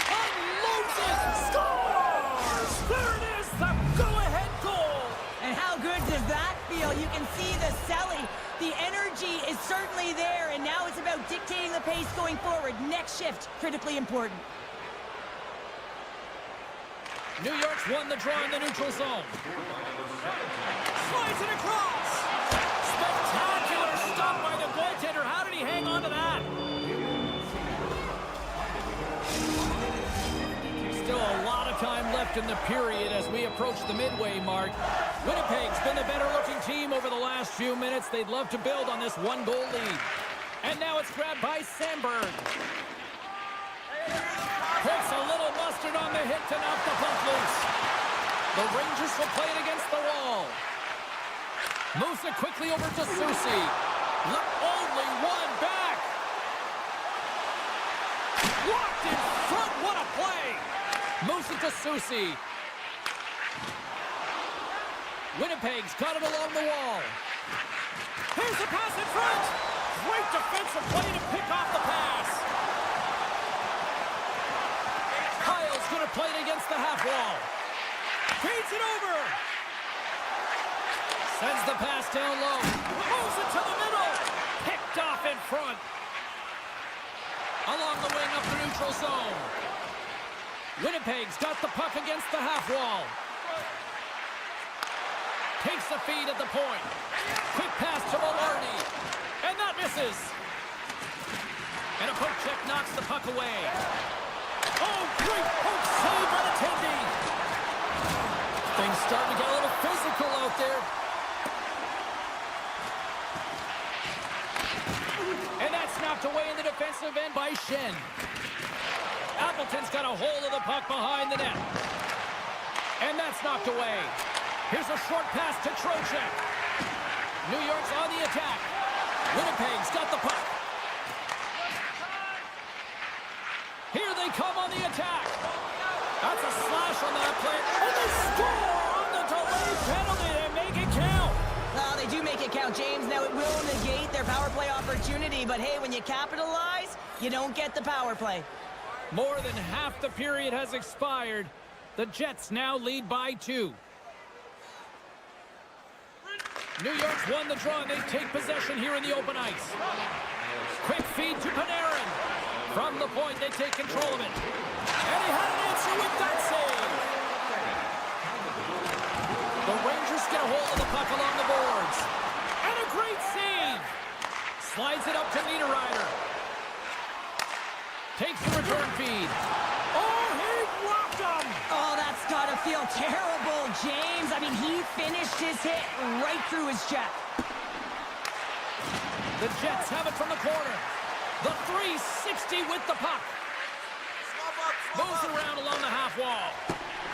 Unloads it! Scores! There it is, the go-ahead goal! And how good does that feel? You can see the selling. The energy is certainly there, and now it's about dictating the pace going forward. Next shift, critically important. New York's won the draw in the neutral zone. Slides it across! Spectacular stop by the goaltender. How did he hang on to that? Still a lot of time left in the period as we approach the midway mark. Winnipeg's been the better-looking team over the last few minutes. They'd love to build on this one-goal lead. And now it's grabbed by Sandberg. Puts a little mustard on the hit to knock the puck loose. The Rangers will play it against the wall. Moves it quickly over to Susie. Only one back. Locked in front. What a play. Moves it to Susie. Winnipeg's got it along the wall. Here's the pass in front. Great defensive play to pick off the pass. Kyle's going to play it against the half wall. Feeds it over. Sends the pass down low. Moves it to the middle. Picked off in front. Along the wing up the neutral zone. Winnipeg's got the puck against the half wall. Takes the feed at the point. Quick pass to Maloney. And that misses. And a poke check knocks the puck away. Oh, great poke save by the Tendy. Things starting to get a little physical out there. And that's knocked away in the defensive end by Shen. Appleton's got a hold of the puck behind the net. And that's knocked away. Here's a short pass to Trocheck. New York's on the attack. Winnipeg's got the puck. Here they come on the attack. That's a slash on that play. And they score on the delayed penalty. They make it count. Well, they do make it count, James. Now, it will negate their power play opportunity, but hey, when you capitalize, you don't get the power play. More than half the period has expired. The Jets now lead by 2. New York's won the draw, and they take possession here in the open ice. Quick feed to Panarin. From the point, they take control of it. And he had an answer with that save. The Rangers get a hold of the puck along the boards. And a great save. Slides it up to Niederreiter. Takes the return feed. Oh, he rocked him. Oh, that's got to feel terrible, James. I mean, he finished his hit right through his check. The Jets have it from the corner. The 360 with the puck. Moves around along the half wall.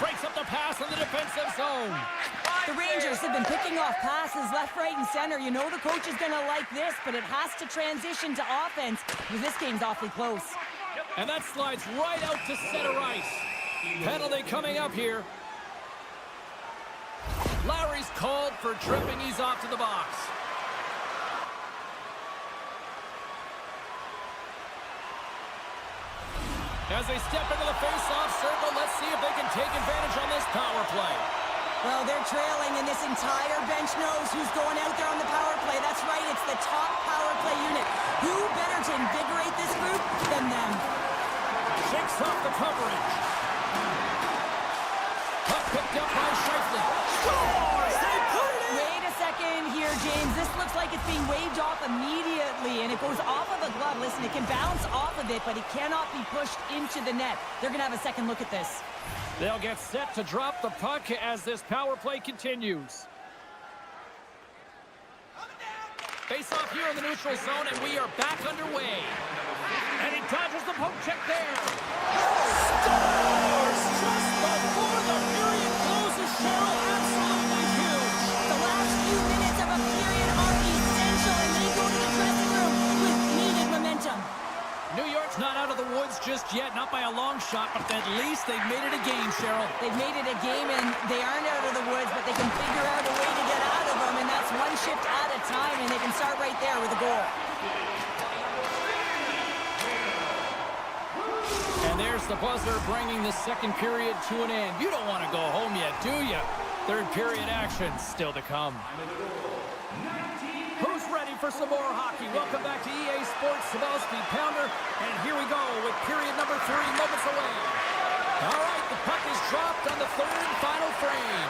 Breaks up the pass in the defensive zone. The Rangers have been picking off passes left, right, and center. You know the coach is going to like this, but it has to transition to offense because this game's awfully close. And that slides right out to center ice. Penalty coming up here. Lowry's called for tripping. He's off to the box. As they step into the face-off circle, let's see if they can take advantage on this power play. Well, they're trailing, and this entire bench knows who's going out there on the power play. That's right, it's the top power play unit. Who better to invigorate this group than them? Shakes off the coverage. Puck picked up by Scheifele. Scores! They put it in! Wait a second here, James. This looks like it's being waved off immediately, and it goes off of the glove. Listen, it can bounce off of it, but it cannot be pushed into the net. They're going to have a second look at this. They'll get set to drop the puck as this power play continues. Face off here in the neutral zone, and we are back underway. And he dodges the poke check there. Scores just before the period closes, Cheryl. Absolutely huge. The last few minutes of a period are essential, and they go to the dressing room with needed momentum. New York's not out of the woods just yet, not by a long shot, but at least they've made it a game, Cheryl. They've made it a game, and they aren't out of the woods, but they can figure out a way to get out of them, and that's one shift at a time, and they can start right there with a goal. And there's the buzzer bringing the second period to an end. You don't want to go home yet, do you? Third period action still to come. Who's ready for some more hockey? Welcome back to EA Sports Sabowski Pounder. And here we go with period number 3 moments away. All right, the puck is dropped on the third and final frame.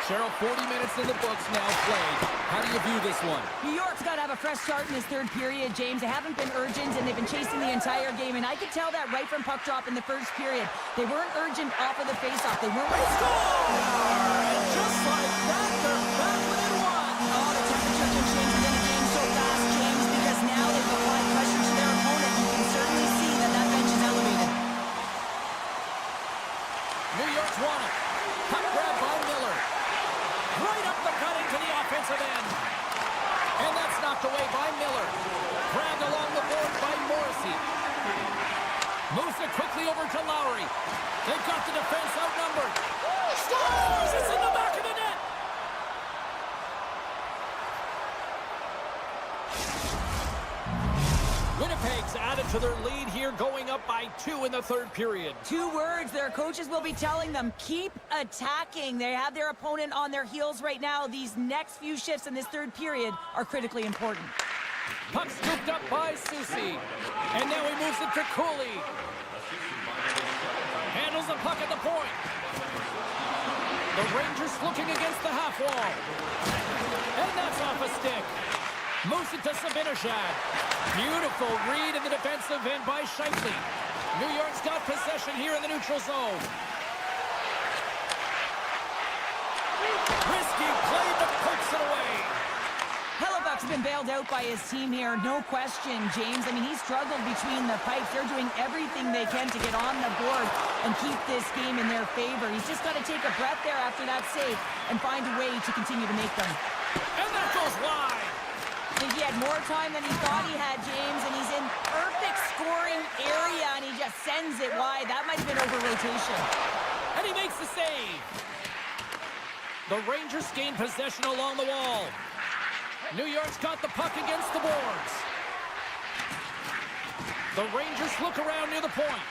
Cheryl, 40 minutes in the books now played. How do you view this one? New York's got to have a fresh start in this third period, James. They haven't been urgent, and they've been chasing the entire game. And I could tell that right from puck drop in the first period. They weren't urgent off of the faceoff. They weren't ready to score. And just like that, they're back within one. Oh, the temperature can change within a game so fast, James, because now they've applied pressure to their opponent. You can certainly see that that bench is elevated. New York's won it. Puck grab by Miller. Right up the cutting to the offensive end. And that's knocked away by Miller. Grabbed along the board by Morrissey. Moves it quickly over to Lowry. They've got the defense outnumbered. Scores! It's in the back of the net. Winnipeg's added to their lead here, going up by 2 in the third period. 2 words their coaches will be telling them: keep attacking. They have their opponent on their heels right now. These next few shifts in this third period are critically important. Puck scooped up by Susie. And now he moves it to Cooley. Handles the puck at the point. The Rangers looking against the half wall. And that's off a stick. Moves it to Sabinishad. Beautiful read in the defensive end by Scheifele. New York's got possession here in the neutral zone. Risky play, but pokes it away. Hellebuck's been bailed out by his team here, no question, James. I mean, he struggled between the pipes. They're doing everything they can to get on the board and keep this game in their favor. He's just got to take a breath there after that save and find a way to continue to make them. And that goes wide. I think he had more time than he thought he had, James, and he's in perfect scoring area, and he just sends it wide. That might have been over rotation. And he makes the save. The Rangers gain possession along the wall. New York's got the puck against the boards. The Rangers look around near the point.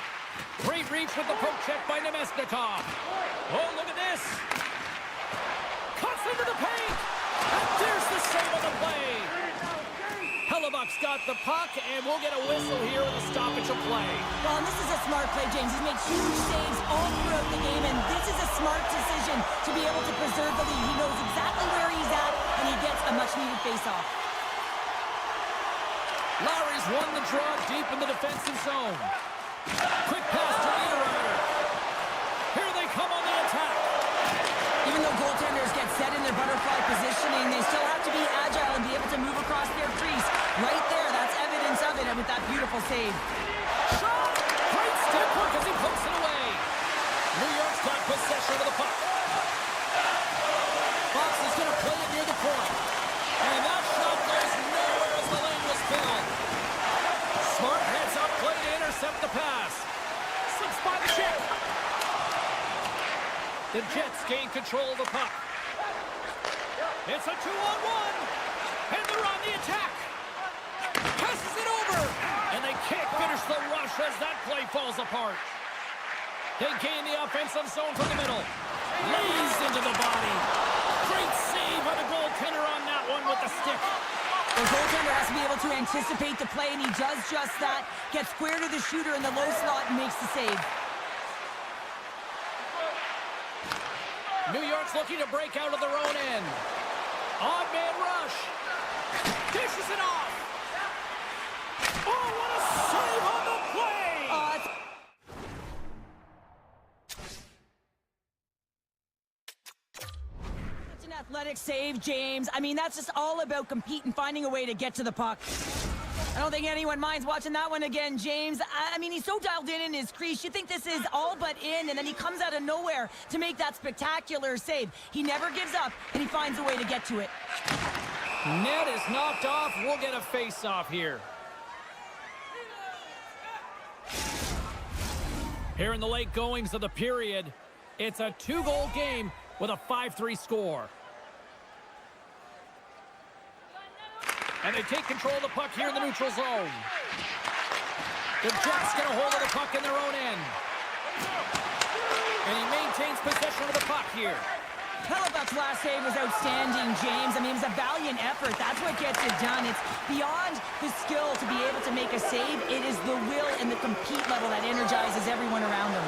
Great reach with the poke check by Nemesnikov. Oh, look at this. Cuts into the paint. And there's the save of the play. Hellebuck's got the puck, and we'll get a whistle here in the stoppage of play. Well, and this is a smart play, James. He's made huge saves all throughout the game, and this is a smart decision to be able to preserve the lead. He knows exactly where he's at, and he gets a much-needed face-off. Lowry's won the draw deep in the defensive zone. Quick pass to Niederreiter. Here they come on the attack. Even though goaltenders get set in their butterfly positioning, they still have to be agile and be able to move across their crease. Right there, that's evidence of it, and with that beautiful save. Shot! Great stick work as he pokes it away. New York's got possession of the puck. Fox is going to play it near the point. And that shot goes nowhere as the lane was filled. Smart heads up play to intercept the pass. Slips by the check. The Jets gain control of the puck. It's a 2-on-1. And they're on the attack. Passes it over. And they can't finish the rush as that play falls apart. They gain the offensive zone from the middle. Lays into the body. Great save by the goaltender on that one with the stick. The goaltender has to be able to anticipate the play, and he does just that. Gets square to the shooter in the low slot and makes the save. New York's looking to break out of their own end. Odd man rush. Dishes it off. Oh, what a save on the play! Such an athletic save, James. I mean, that's just all about competing, finding a way to get to the puck. I don't think anyone minds watching that one again, James. I mean, he's so dialed in his crease. You think this is all but in, and then he comes out of nowhere to make that spectacular save. He never gives up, and he finds a way to get to it. Net is knocked off. We'll get a face-off here. Here in the late goings of the period, it's a 2-goal game with a 5-3 score. And they take control of the puck here in the neutral zone. The Jets get a hold of the puck in their own end. And he maintains possession of the puck here. Hellebuyck's last save was outstanding, James. I mean, it was a valiant effort. That's what gets it done. It's beyond the skill to be able to make a save. It is the will and the compete level that energizes everyone around him.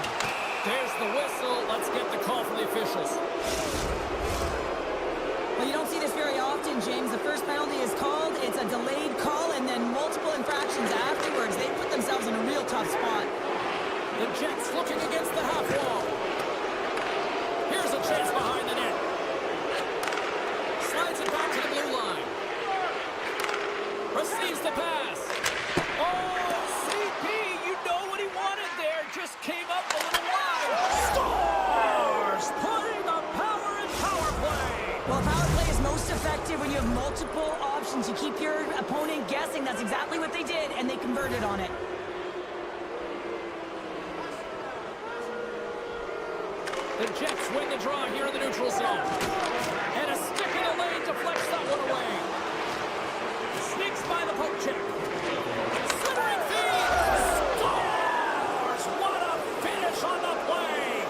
There's the whistle. Let's get the call from the officials. Well, you don't see this very often, James. The first penalty is called. It's a delayed call, and then multiple infractions afterwards. They put themselves in a real tough spot. The Jets looking against the half wall. Here's a chance behind the net. Slides it back to the blue line. Receives the pass. Oh, CP, you know what he wanted there. Just came up a little wide. Scores! Putting the power in power play. Well, power play is most effective when you have multiple options. You keep your opponent guessing. That's exactly what they did, and they converted on it. The Jets win the draw here in the neutral zone. And a stick in the lane deflects that one away. Sneaks by the poke check. Slithering feed. Scores! What a finish on the play!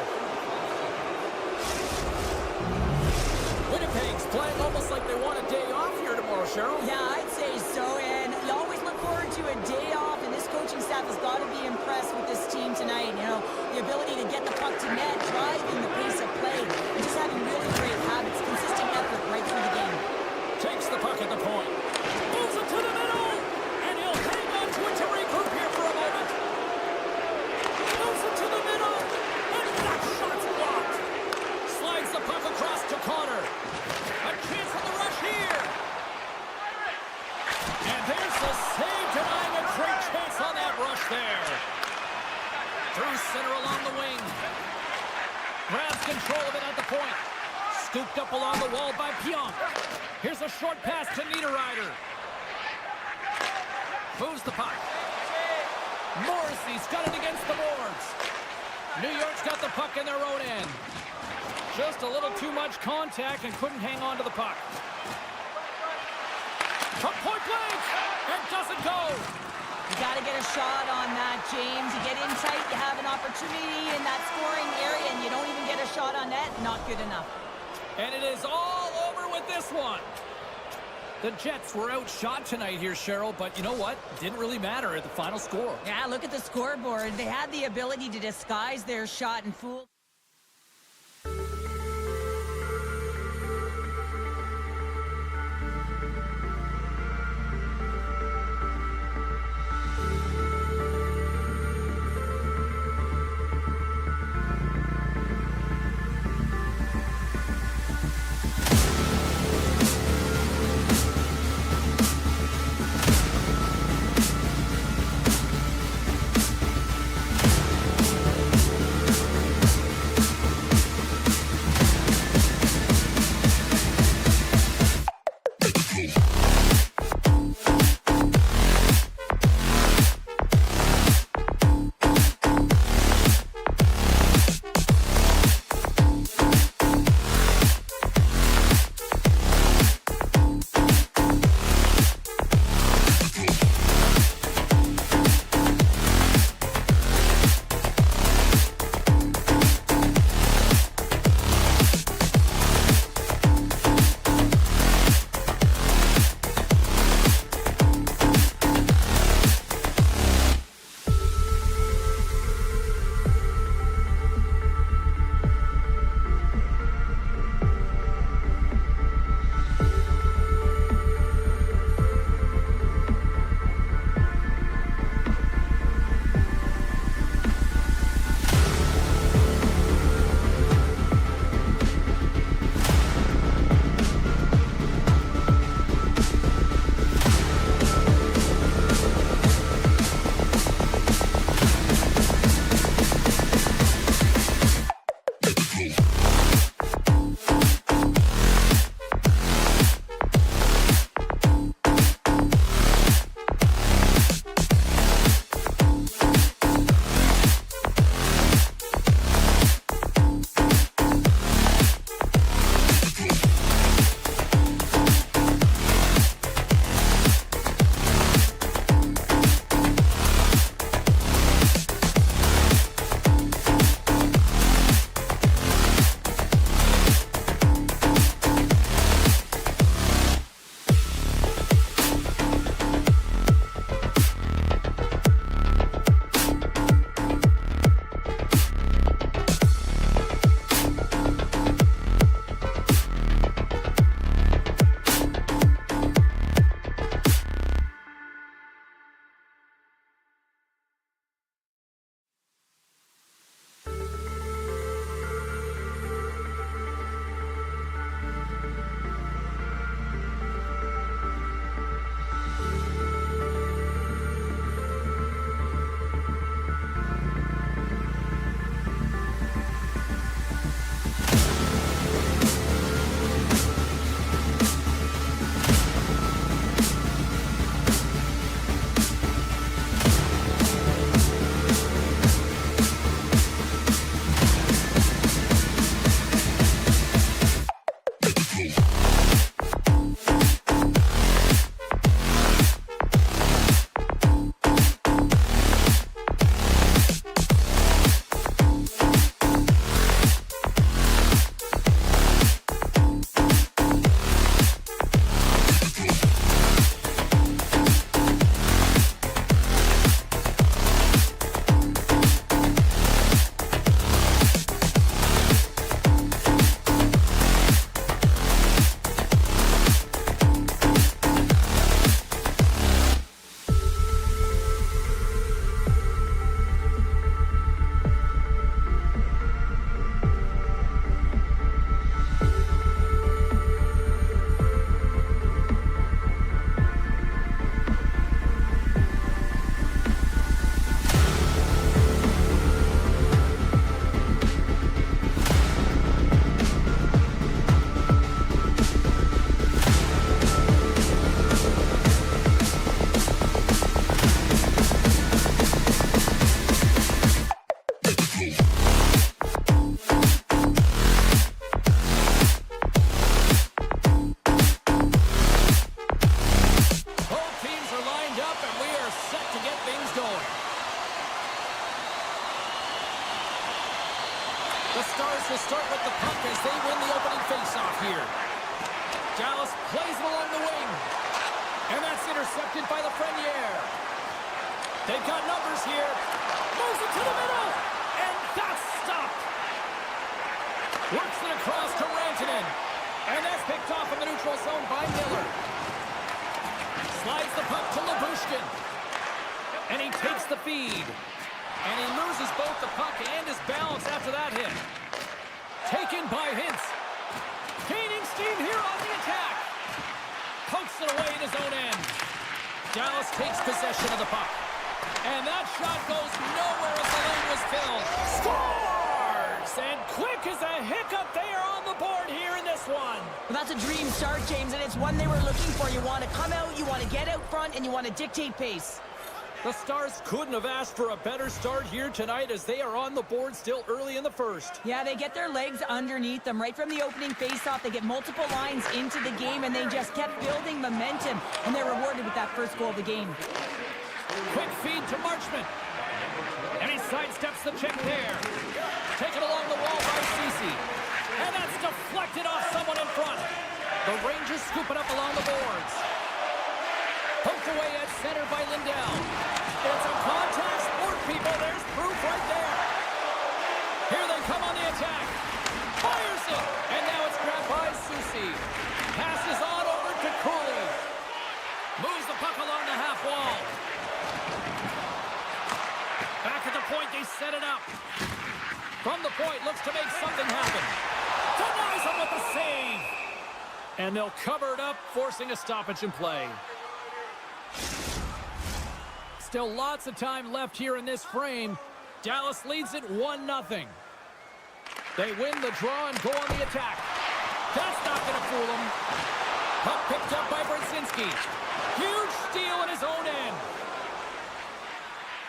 Winnipeg's playing almost like they want a day off here tomorrow, Cheryl. Yeah, I'd say so, and you always look forward to a day off, and this coaching staff has got to be impressed with this team tonight. You know, the ability to get the puck to net, driving the pace of play, and just having really great habits, consistent effort right through the game. Takes the puck at the point. Moves it to the middle, and he'll hang on to it to regroup here for a moment. Moves it to the middle, and that shot's blocked. Slides the puck across to Connor. A chance for the rush here. And there's the save, denying a great chance on that rush there. Through center along the wing. Grabs control of it at the point. Scooped up along the wall by Pionk. Here's a short pass to Niederreiter. Moves the puck. Morrissey's got it against the boards. New York's got the puck in their own end. Just a little too much contact and couldn't hang on to the puck. From point blank, and doesn't go. You got to get a shot on that, James. You get in tight, you have an opportunity in that scoring area, and you don't even get a shot on net. Not good enough. And it is all over with this one. The Jets were outshot tonight here, Cheryl, but you know what? Didn't really matter at the final score. Yeah, look at the scoreboard. They had the ability to disguise their shot and fool. Dallas plays it along the wing. And that's intercepted by Lafreniere. They've got numbers here. Moves it to the middle. And that's stopped. Works it across to Rantanen. And that's picked off in the neutral zone by Miller. Slides the puck to Lyubushkin. And he takes the feed. And he loses both the puck and his balance after that hit. Taken by Hintz. Gaining steam here on the attack. Pokes it away in his own end. Dallas takes possession of the puck. And that shot goes nowhere as the lane was filled. Scores! And quick as a hiccup, they are on the board here in this one. Well, that's a dream start, James, and it's one they were looking for. You want to come out, you want to get out front, and you want to dictate pace. The Stars couldn't have asked for a better start here tonight as they are on the board still early in the first. Yeah, they get their legs underneath them right from the opening faceoff. They get multiple lines into the game, and they just kept building momentum, and they're rewarded with that first goal of the game. Quick feed to Marchment. And he sidesteps the check there. Taken along the wall by Ceci. And that's deflected off someone in front. The Rangers scoop it up along the boards. Poked away at center by Lindell. It's a contact sport, people. There's proof right there. Here they come on the attack. Fires it. And now it's grabbed by Ceci. Passes on over to Cooley. Moves the puck along the half wall. Back at the point, they set it up. From the point, looks to make something happen. Denies him with the save. And they'll cover it up, forcing a stoppage in play. Still lots of time left here in this frame. Dallas leads it 1-0. They win the draw and go on the attack. That's not going to fool them. Puck picked up by Brzezinski. Huge steal in his own end.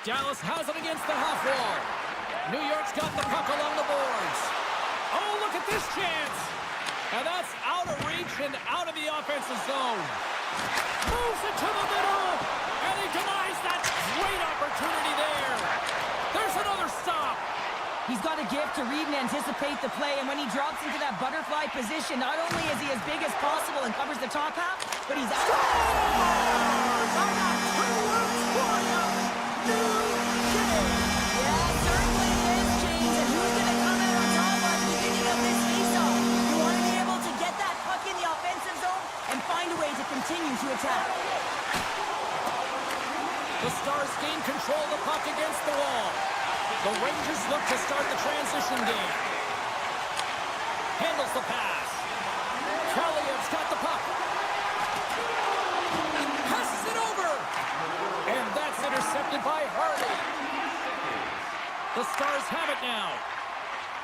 Dallas has it against the half wall. New York's got the puck along the boards. Oh, look at this chance. And that's out of reach and out of the offensive zone. Moves it to the middle. And he denies that great opportunity there. There's another stop. He's got a gift to read and anticipate the play, and when he drops into that butterfly position, not only is he as big as possible and covers the top half, but he's out. Yeah, certainly is, James. And who's going to come out on top at the beginning of this faceoff? You want to be able to get that puck in the offensive zone and find a way to continue to attack. The Stars gain control of the puck against the wall. The Rangers look to start the transition game. Handles the pass. Kaliev's got the puck. Passes it over. And that's intercepted by Harley. The Stars have it now.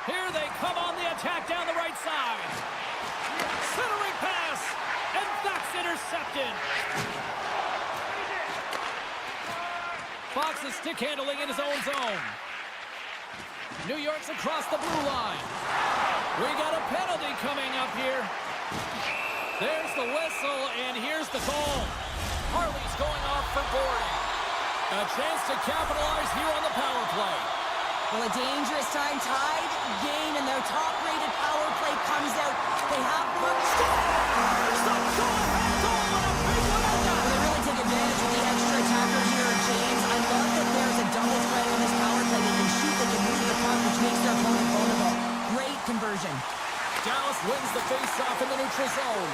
Here they come on the attack down the right side. Centering pass. And that's intercepted. Fox is stick handling in his own zone. New York's across the blue line. We got a penalty coming up here. There's the whistle, and here's the call. Harley's going off for boarding. A chance to capitalize here on the power play. Well, a dangerous time, tied game, and their top-rated power play comes out. They have work. They really take advantage of the extra attacker here, James. I love that there's a double threat on this power play. They can shoot, they can move the puck, which makes their opponent vulnerable. Great conversion. Dallas wins the face-off in the neutral zone.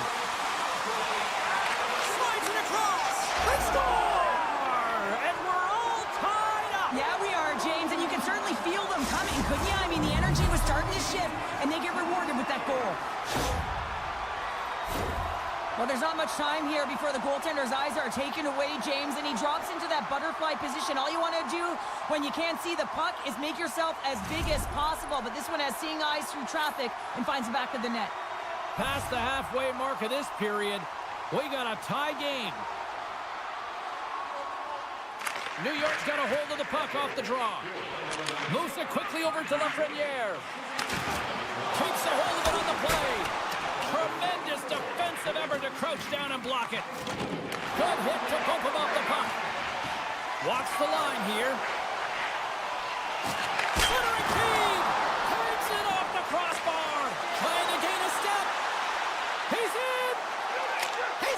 Slides it across. Let's score! And we're all tied up. Yeah, we are, James, and you can certainly feel them coming, couldn't you? I mean, the energy was starting to shift, and they get rewarded with that goal. Well, there's not much time here before the goaltender's eyes are taken away, James, and he drops into that butterfly position. All you want to do when you can't see the puck is make yourself as big as possible, but this one has seeing eyes through traffic and finds the back of the net. Past the halfway mark of this period, we got a tie game. New York's got a hold of the puck off the draw. Moves it quickly over to Lafreniere. Keeps a hold of it on the play. Tremendous defensive effort to crouch down and block it. Good hit to bump him off the puck. Watch the line here. Centering feed. Takes it off the crossbar. Trying to gain a step. He's in.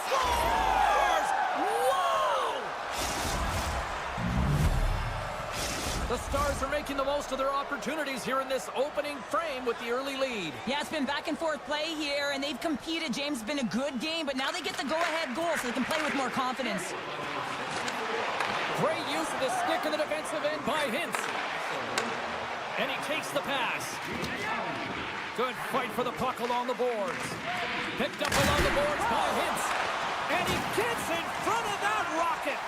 scores! Whoa! The Stars are making the most of their opportunities here in this opening frame with the early lead. Yeah, it's been back and forth play here, and they've competed. James, it's been a good game, but now they get the go-ahead goal so they can play with more confidence. Great use of the stick in the defensive end by Hintz. And he takes the pass. Good fight for the puck along the boards. Picked up along the boards by Hintz. And he gets in front of that rocket.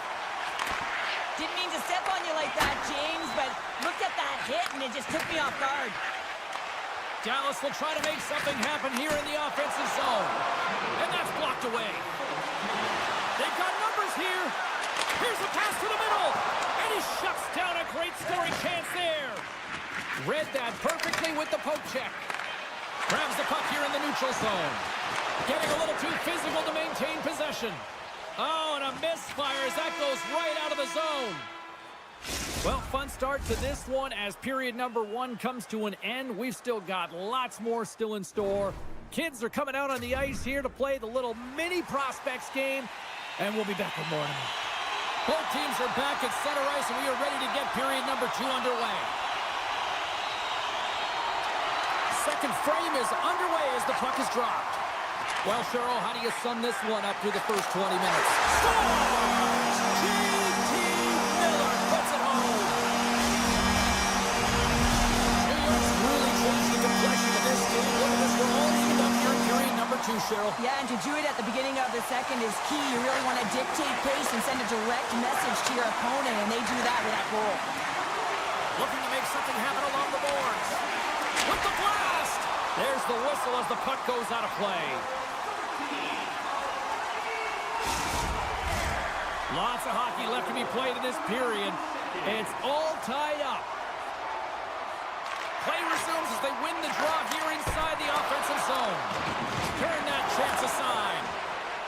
Didn't mean to step on you like that, James, but looked at that hit, and it just took me off guard. Dallas will try to make something happen here in the offensive zone. And that's blocked away. They've got numbers here. Here's a pass to the middle. And he shuts down a great scoring chance there. Read that perfectly with the poke check. Grabs the puck here in the neutral zone. Getting a little too physical to maintain possession. Oh, and a misfire as that goes right out of the zone. Well, fun start to this one as period number 1 comes to an end. We've still got lots more still in store. Kids are coming out on the ice here to play the little mini prospects game, and we'll be back with more in a minute. Both teams are back at center ice, and we are ready to get period number 2 underway. Second frame is underway as the puck is dropped. Well, Cheryl, how do you sum this one up through the first 20 minutes? Scores! J.T. Miller puts it home. New York's really changed the complexion of this game. Look at this, we're all evened up here in period number 2, Cheryl. Yeah, and to do it at the beginning of the second is key. You really want to dictate pace and send a direct message to your opponent, and they do that with that goal. Looking to make something happen along the boards. With the blast! There's the whistle as the puck goes out of play. Lots of hockey left to be played in this period. It's all tied up. Play resumes as they win the draw here inside the offensive zone. Turn that chance aside.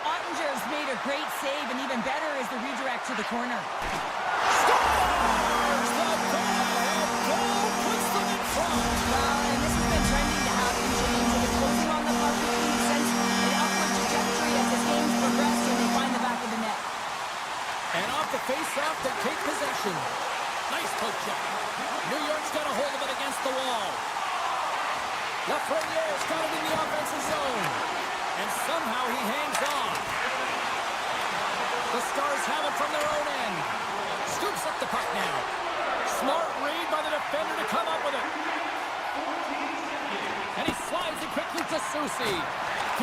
Ottinger's made a great save, and even better is the redirect to the corner. Scores! The go-ahead goal puts them in front. Well, and this has been trending to happen, James. They've been closing on the puck with the sense an upward trajectory as this game's progressed, and they find the back of the net. And off the face-off, they take possession. Nice poke check. New York's got a hold of it against the wall. Lafreniere's got it in the offensive zone. And somehow he hangs on. The Stars have it from their own end. Scoops up the puck now. Smart read by the defender to come up with it. And he slides it quickly to Soucy.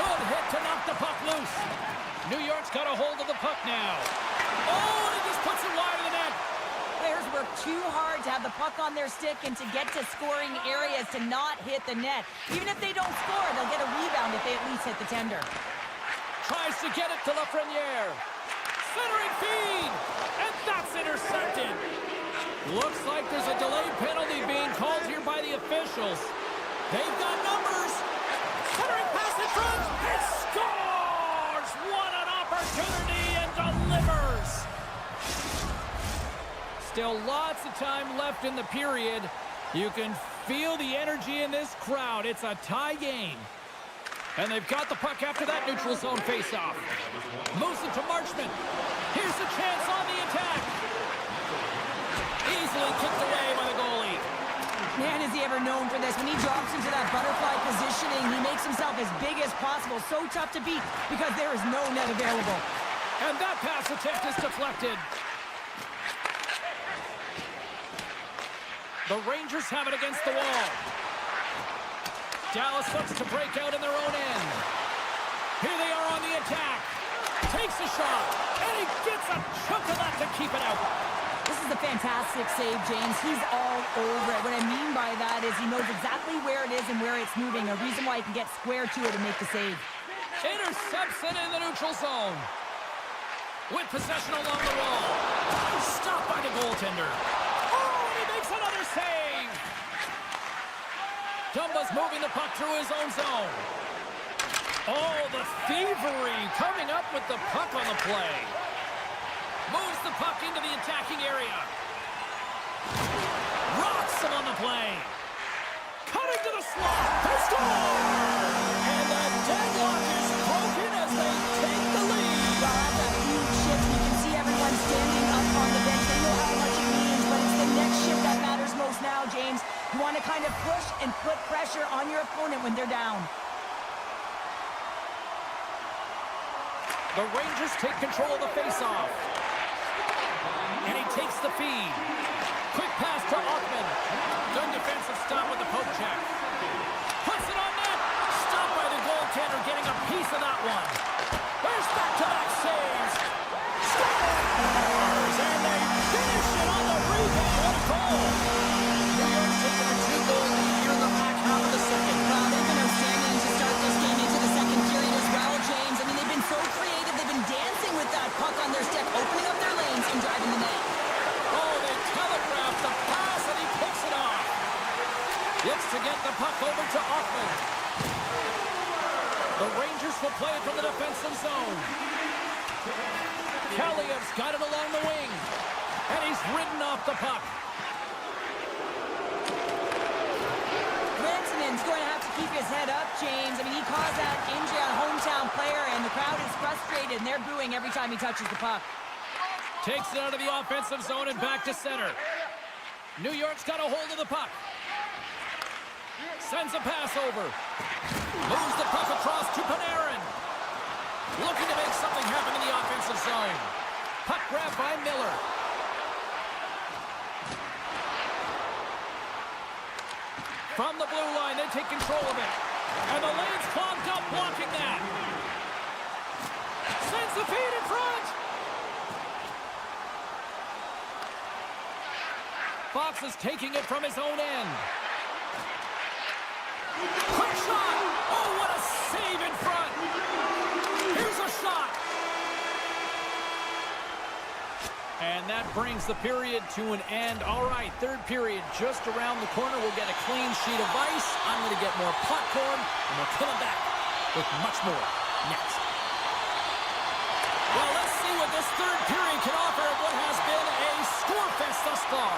Good hit to knock the puck loose. New York's got a hold of the puck now. Oh, and he just puts it wide of the net. Players work too hard to have the puck on their stick and to get to scoring areas to not hit the net. Even if they don't score, they'll get a rebound if they at least hit the tender. Tries to get it to Lafreniere. Centering feed. And that's intercepted. Looks like there's a delayed penalty being called here by the officials. They've got numbers. Centering pass in front. And scores! What an opportunity and delivers. Still lots of time left in the period. You can feel the energy in this crowd. It's a tie game. And they've got the puck after that neutral zone faceoff. Moves it to Marchment. Here's a chance on the attack. Easily kicked away by the goalie. Man, is he ever known for this. When he drops into that butterfly positioning, he makes himself as big as possible. So tough to beat because there is no net available. And that pass attempt is deflected. The Rangers have it against the wall. Dallas looks to break out in their own end. Here they are on the attack. Takes a shot, and he gets a chunk of that to keep it out. This is a fantastic save, James. He's all over it. What I mean by that is he knows exactly where it is and where it's moving. A reason why he can get square to it and make the save. Intercepts it in the neutral zone. With possession along the wall. Stopped by the goaltender. Oh, and he makes another save. Dumba's moving the puck through his own zone. Oh, the thievery coming up with the puck on the play. Moves the puck into the attacking area. Rocks him on the play. Cutting to the slot. They score! And the deadlock is broken as they take the lead. when they're down. The Rangers take control of the faceoff. And he takes the feed. Quick pass to Offman. Good defensive stop with the poke check. Puts it on net. Stopped by the goaltender, getting a piece of that one. There's back-to-back saves. Scores! And they finish it on the rebound. What a goal! New York's taking a 2-goal lead here in the back half of the second. Well, they've been outstanding to start this game into the second period as well, James. I mean, they've been so creative. They've been dancing with that puck on their stick, opening up their lanes and driving the net. Oh, they telegraphed the pass, and he picks it off. Looks to get the puck over to Offman. The Rangers will play it from the defensive zone. Kaliyev's got it along the wing, and he's ridden off the puck. Rantanen's going to have to keep his head up, James. I mean, he caused that injury on a hometown player, and the crowd is frustrated, and they're booing every time he touches the puck. Takes it out of the offensive zone and back to center. New York's got a hold of the puck. Sends a pass over. Moves the puck across to Panarin. Looking to make something happen in the offensive zone. Puck grab by Miller. From the blue line, they take control of it. And the lane's clogged up, blocking that. Sends the feed in front. Fox is taking it from his own end. Quick shot! Oh, what a save in front! Here's a shot! And that brings the period to an end. All right, third period just around the corner. We'll get a clean sheet of ice. I'm going to get more popcorn, and we're coming back with much more next. Well, let's see what this third period can offer in what has been a score fest thus far.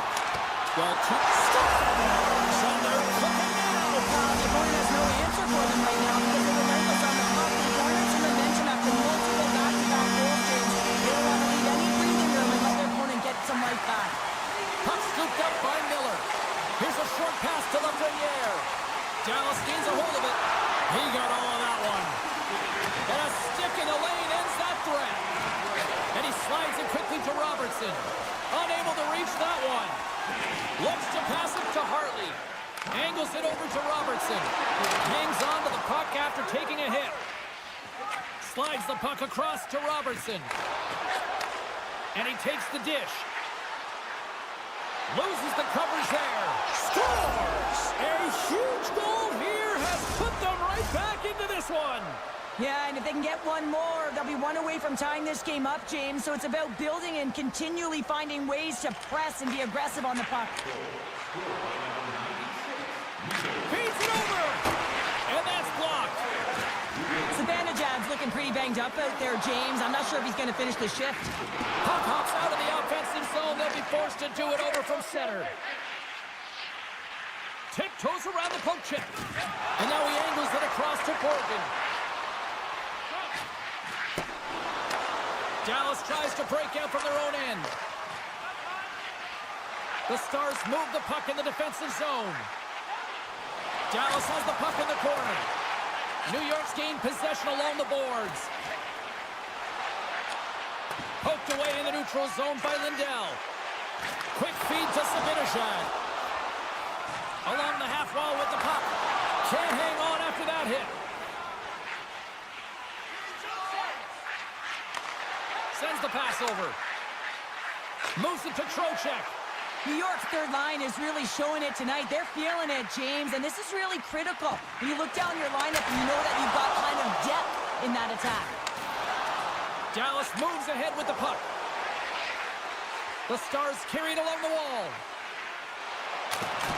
Well, two scores, and they're cooking now. The opponent has no answer for them right now because they're relentless on the top. The Hornets and momentum after multiple back-to-back goals, James. They don't want to leave any breathing room and let their opponent get some right back. Puck scooped up by Miller. Here's a short pass to Lafreniere. Dallas gains a hold of it. He got all of that one. And a stick in the lane ends that threat. And he slides it quickly to Robertson. Unable to reach that one. Looks to pass it to Hartley. Angles it over to Robertson. Hangs on to the puck after taking a hit. Slides the puck across to Robertson. And he takes the dish. Loses the coverage there. Scores! A huge goal here has put them right back into this one. Yeah, and if they can get one more, they'll be one away from tying this game up, James. So it's about building and continually finding ways to press and be aggressive on the puck. Feeds it over! And that's blocked. Zibanejad's looking pretty banged up out there, James. I'm not sure if he's going to finish the shift. Puck hops out of the offensive zone. They'll be forced to do it over from center. Tiptoes around the poke check. And now he angles it across to Borgen. Dallas tries to break out from their own end. The Stars move the puck in the defensive zone. Dallas has the puck in the corner. New York's gained possession along the boards. Poked away in the neutral zone by Lindell. Quick feed to Zibanejad. Along the half wall with the puck. Can't hang on after that hit. Sends the pass over. Moves it to Trocheck. New York's third line is really showing it tonight. They're feeling it, James, and this is really critical. When you look down your lineup and you know that you've got kind of depth in that attack. Dallas moves ahead with the puck. The Stars carried along the wall.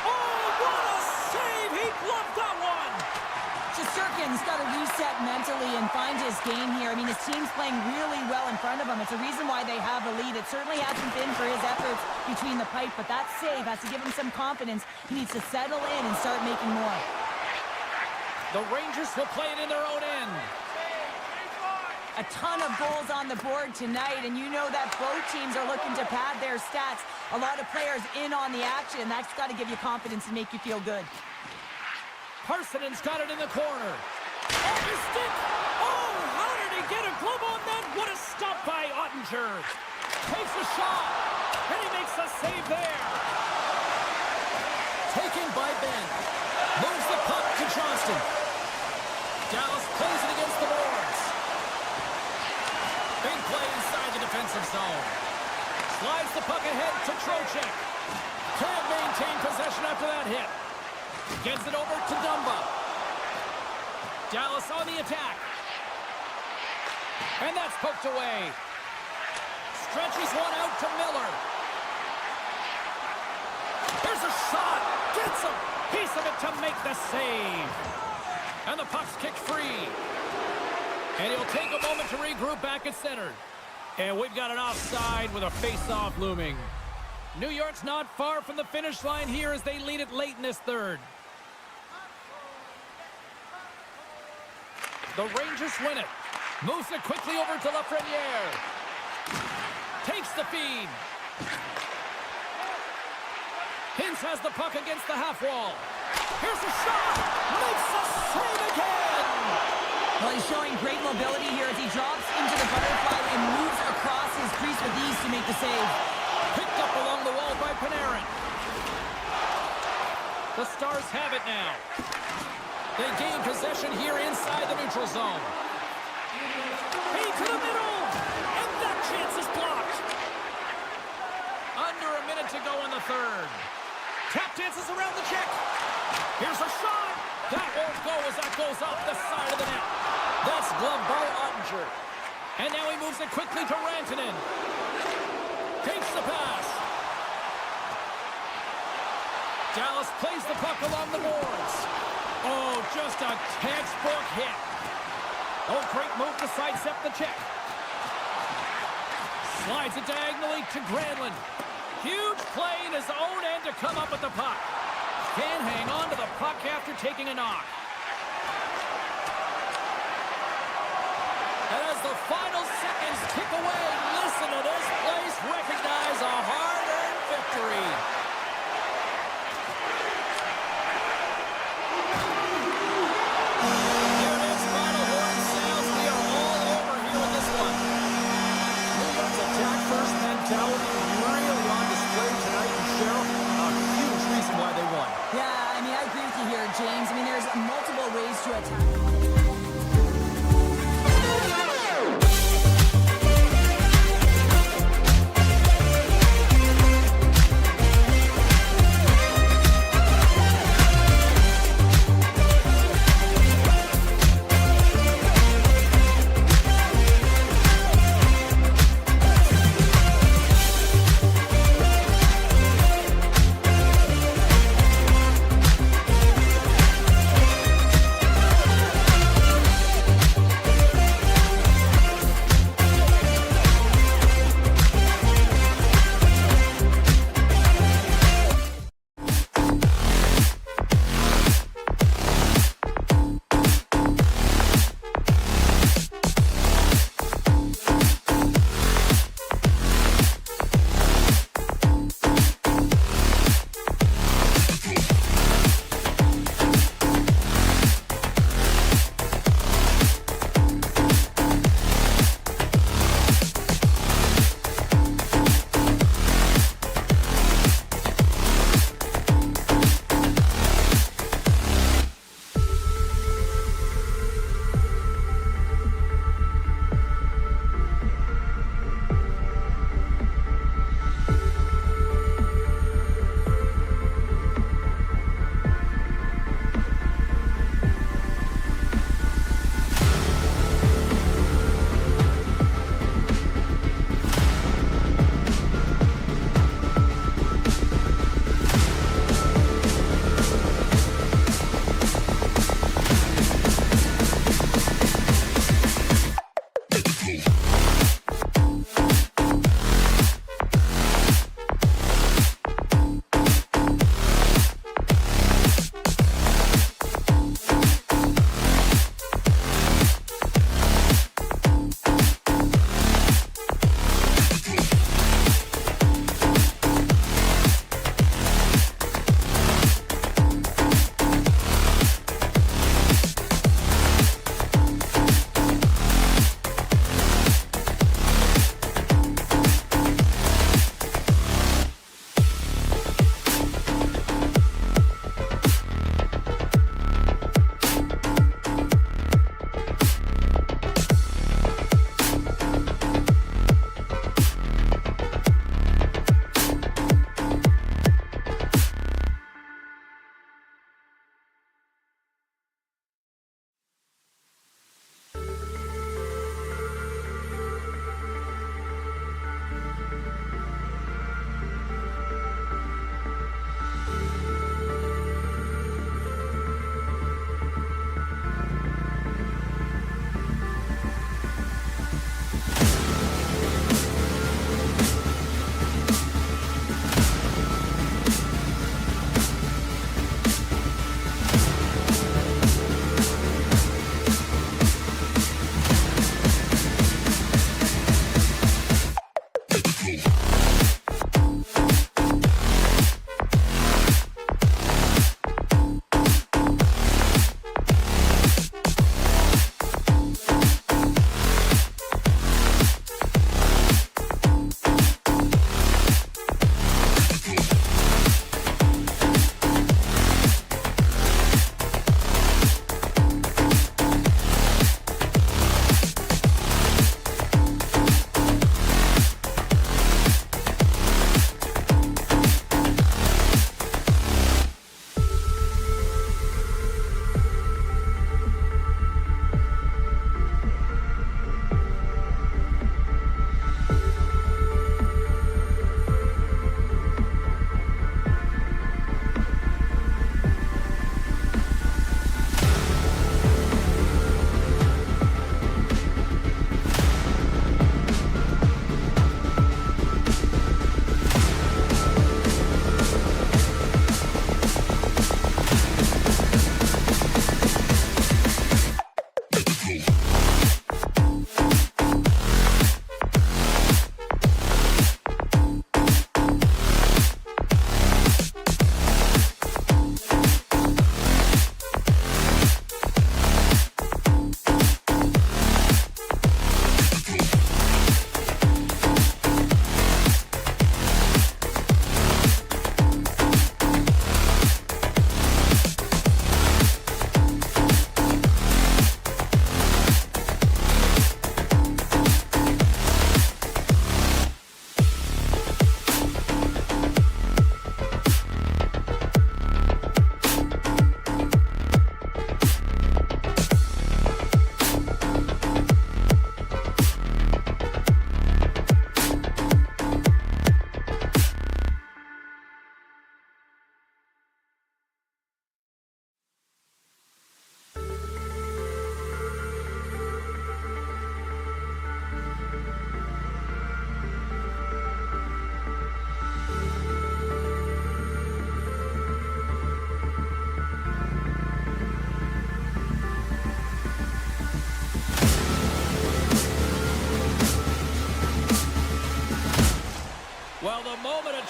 Oh, what a save! He bluffed that one! Shesterkin's got to reset mentally and find his game here. I mean, his team's playing really well in front of him. It's a reason why they have a lead. It certainly hasn't been for his efforts between the pipe, but that save has to give him some confidence. He needs to settle in and start making more. The Rangers will play it in their own end. A ton of goals on the board tonight, and you know that both teams are looking to pad their stats. A lot of players in on the action, and that's got to give you confidence and make you feel good. Parsonen's got it in the corner. Off his stick. Oh, how did he get a glove on that? What a stop by Ottinger. Takes a shot, and he makes a save there. Taken by Ben. Moves the puck to Johnston. Dallas plays it against the boards. Big play inside the defensive zone. Slides the puck ahead to Trocheck. Can't maintain possession after that hit. Gets it over to Dumba. Dallas on the attack. And that's poked away. Stretches one out to Miller. There's a shot. Gets a piece of it to make the save. And the puck's kicked free. And he'll take a moment to regroup back at center. And we've got an offside with a face-off looming. New York's not far from the finish line here as they lead it late in this third. The Rangers win it. Moves it quickly over to Lafreniere. Takes the feed. Hintz has the puck against the half wall. Here's a shot. Makes a save again. Well, he's showing great mobility here as he drops into the butterfly and moves across his crease with ease to make the save. Picked up along the wall by Panarin. The Stars have it now. They gain possession here inside the neutral zone. Feed to the middle. And that chance is blocked. Under a minute to go in the third. Tap dances around the check. Here's a shot. That won't go as that goes off the side of the net. That's gloved by Ottinger. And now he moves it quickly to Rantanen. Takes the pass. Dallas plays the puck along the boards. Oh, just a textbook hit. Oh, great move to sidestep the check. Slides it diagonally to Granlund. Huge play in his own end to come up with the puck. Can't hang on to the puck after taking a knock. And as the final seconds tick away, listen to this place recognize a hard-earned victory. Here it is, final horn sounds. We are all over here with this one. New York's attack-first mentality really on display tonight, and Cheryl, a huge reason why they won. Yeah, I mean, I agree with you here, James. I mean, there's multiple ways to attack.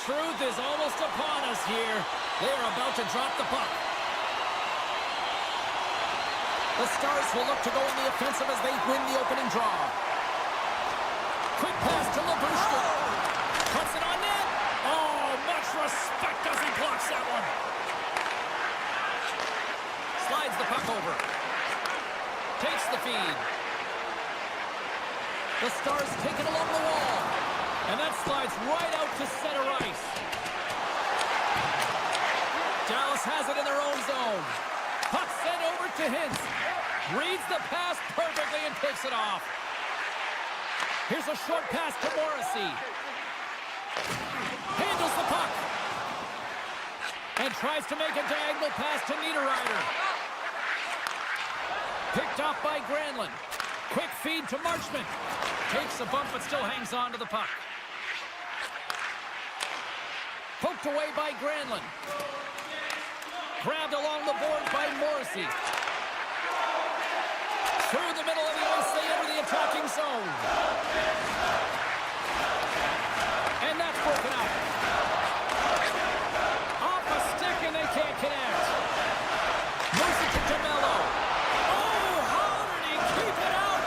truth is almost upon us here. They are about to drop the puck. The Stars will look to go in the offensive as they win the opening draw. Quick pass to Labushka. Puts it on net. Oh, much respect as he blocks that one. Slides the puck over. Takes the feed. The Stars take it along the wall. And that slides right out to center ice. Dallas has it in their own zone. Puck sent over to Hintz. Reads the pass perfectly and takes it off. Here's a short pass to Morrissey. Handles the puck. And tries to make a diagonal pass to Niederreiter. Picked off by Granlund. Quick feed to Marchment. Takes a bump but still hangs on to the puck. Poked away by Granlund. Grabbed along the board by Morrissey. Through the middle of the ice, they enter the attacking zone. And that's broken up. Off a stick and they can't connect. Moves it to DeMello. Oh, how did he keep it out?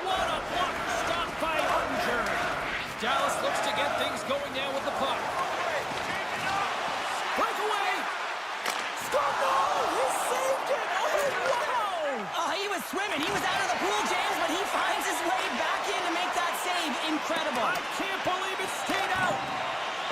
What a block stop by Ottinger. Dallas looks to get things going down with the puck. Breakaway. Oh, he saved it. Oh, wow. Oh, he was swimming. He was out of the pool, James, but he finds his way back in to make that save. Incredible. I can't believe it stayed out.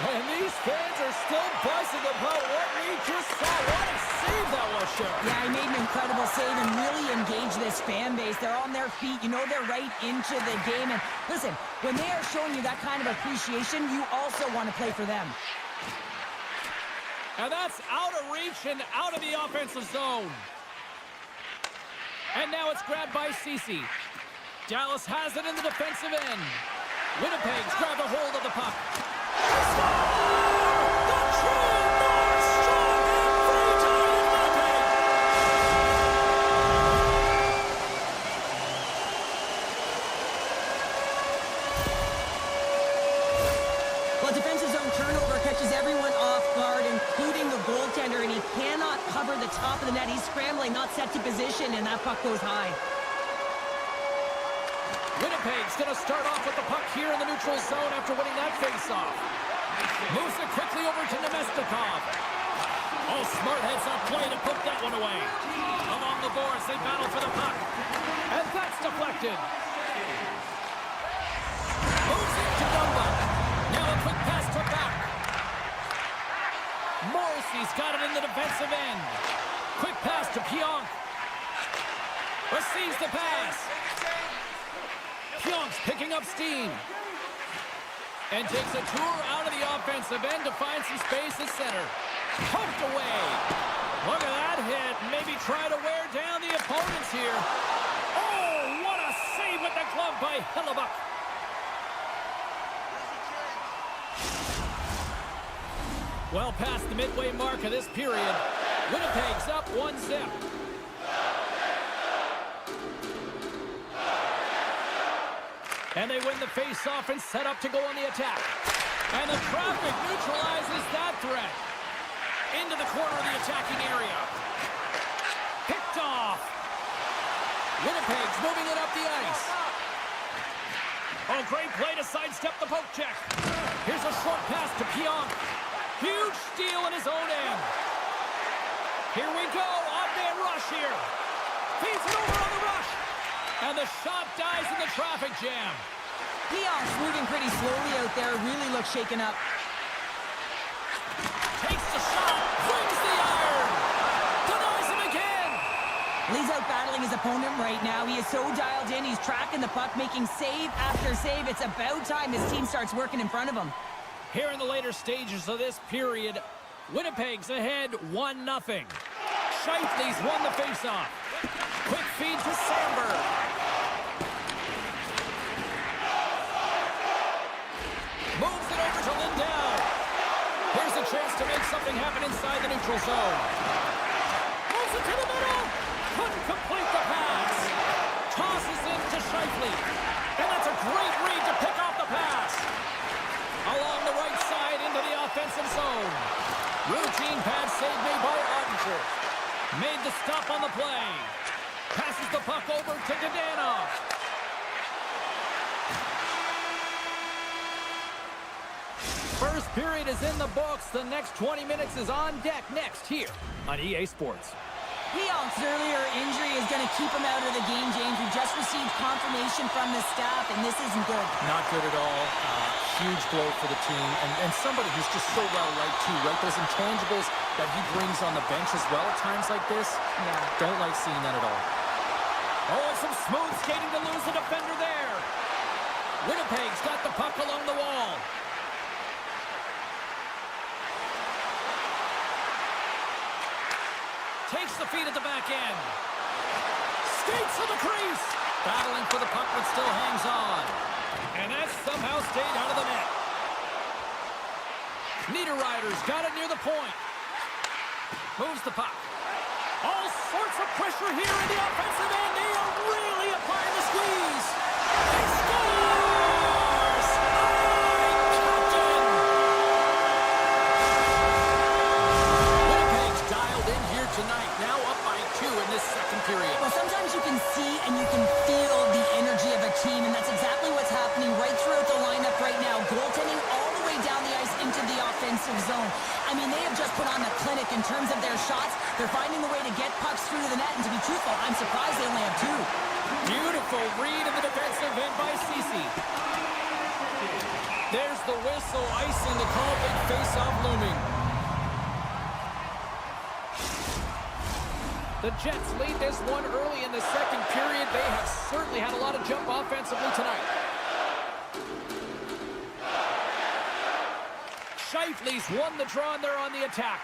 And these fans are still buzzing about what we just saw. What a save that was, Cheryl. Yeah, he made an incredible save and really engaged this fan base. They're on their feet. You know they're right into the game. And listen, when they are showing you that kind of appreciation, you also want to play for them. And that's out of reach and out of the offensive zone. And now it's grabbed by Ceci. Dallas has it in the defensive end. Winnipeg's grabbed a hold of the puck. The true North strong and free time in Winnipeg. Well, defensive zone turnover catches everyone off guard, including the goaltender, and he cannot cover the top of the net. He's scrambling, not set to position, and that puck goes high. Winnipeg's going to start off with the puck here in the neutral zone after winning that face-off. Moves it quickly over to Nemestikov. Oh, smart heads-up play to put that one away. Along the boards, they battle for the puck. And that's deflected. Moves it to Dumba. Now a quick pass to back. Morrissey's got it in the defensive end. Quick pass to Pionk. Receives the pass. Pionk's picking up steam. And takes a tour out of the offensive end to find some space at center. Poked away. Look at that hit. Maybe try to wear down the opponents here. Oh, what a save with the glove by Hellebuyck. Well past the midway mark of this period. Winnipeg's up 1-0. And they win the face-off and set up to go on the attack. And the traffic neutralizes that threat. Into the corner of the attacking area. Picked off. Winnipeg's moving it up the ice. Oh, great play to sidestep the poke check. Here's a short pass to Pionk. Huge steal in his own end. Here we go. Odd-man rush here. Feeds it over on the rush. And the shot dies in the traffic jam. Pionk's moving pretty slowly out there. Really looks shaken up. Takes the shot. Wins the iron. Denies him again. He's out battling his opponent right now. He is so dialed in. He's tracking the puck, making save after save. It's about time his team starts working in front of him. Here in the later stages of this period, Winnipeg's ahead 1-0. Scheifele's won the faceoff. Quick feed to Samberg. Moves it over to Lindell. Here's a chance to make something happen inside the neutral zone. Moves it to the middle. Couldn't complete the pass. Tosses it to Scheifele. And that's a great read to pick off the pass. Along the right side into the offensive Made the stop on the play. Passes the puck over to Dadonov. First period is in the books. The next 20 minutes is on deck next here on EA Sports. Pionk's earlier injury is going to keep him out of the game, James. We just received confirmation from the staff, and this isn't good. Not good at all. Huge blow for the team. And somebody who's just so well-liked, too, right? Those intangibles that he brings on the bench as well at times like this. Yeah. Don't like seeing that at all. Oh, and some smooth skating to lose the defender there. Winnipeg's got the puck along the wall. Takes the feed at the back end. Skates to the crease. Battling for the puck, but still hangs on. And that somehow stayed out of the net. Niederreiter's got it near the point. Moves the puck. All sorts of pressure here in the offensive end. They are really applying the squeeze. He scores! Captain! Winnipeg's dialed in here tonight. Now up by 2 in this second period. Well, sometimes you can see and you can feel the energy of a team, and that's exactly what's happening right throughout the lineup right now. Goaltending all the way down the ice into the offensive zone. I mean, they have just put on the clinic in terms of their shots. They're finding a way to get pucks through to the net, and to be truthful, I'm surprised they only have 2. Beautiful read in the defensive end by Ceci. There's the whistle, icing the call, big face-off looming. The Jets lead this one early in the second period. They have certainly had a lot of jump offensively tonight. Scheifele's won the draw, and they're on the attack.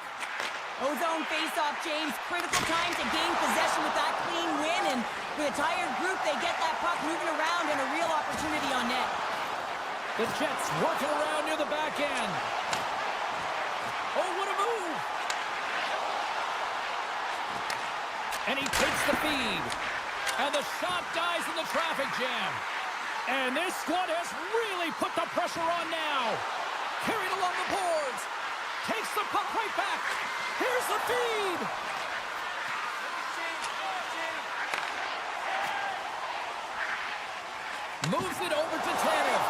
Ozone face-off, James. Critical time to gain possession with that clean win, and with a tired group, they get that puck moving around and a real opportunity on net. The Jets working around near the back end. Oh, what a move! And he takes the feed. And the shot dies in the traffic jam. And this squad has really put the pressure on now. Carried along the boards. Takes the puck right back. Here's the feed. Moves it over to Tanev.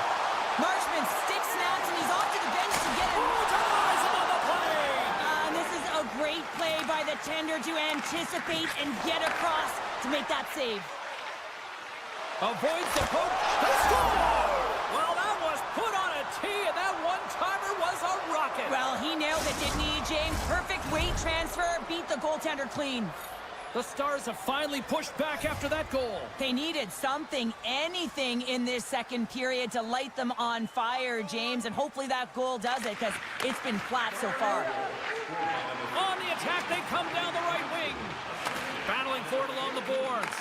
Marchman stick snaps, and he's off to the bench to get it. Denies him on the play. And this is a great play by the tender to anticipate and get across to make that save. Avoids the poke. They score! Well, that was put on a tee, and that one-timer was a rocket. Well, he nailed it, didn't he, James? Perfect weight transfer, beat the goaltender clean. The Stars have finally pushed back after that goal. They needed something, anything in this second period to light them on fire, James, and hopefully that goal does it, because it's been flat so far. On the attack, they come down the right wing. Battling for it along the boards.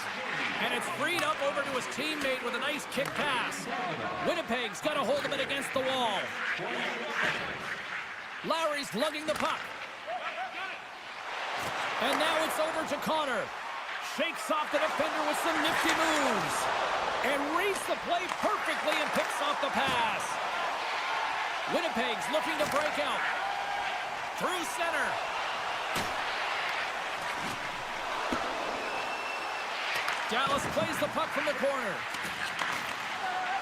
And it's freed up over to his teammate with a nice kick pass. Winnipeg's got a hold of it against the wall. Lowry's lugging the puck. And now it's over to Connor. Shakes off the defender with some nifty moves. And reads the play perfectly and picks off the pass. Winnipeg's looking to break out. Through center. Dallas plays the puck from the corner.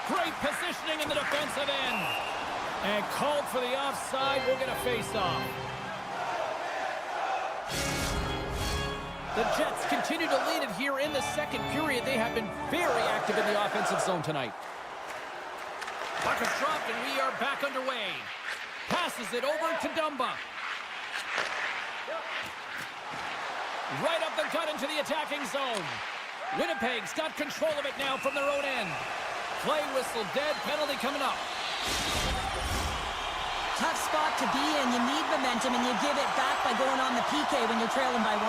Great positioning in the defensive end. And called for the offside. We'll get a face-off. The Jets continue to lead it here in the second period. They have been very active in the offensive zone tonight. Puck is dropped, and we are back underway. Passes it over to Dumba. Right up the gut into the attacking zone. Winnipeg's got control of it now from their own end. Play whistle dead, penalty coming up. Tough spot to be in. You need momentum, and you give it back by going on the PK when you're trailing by 1.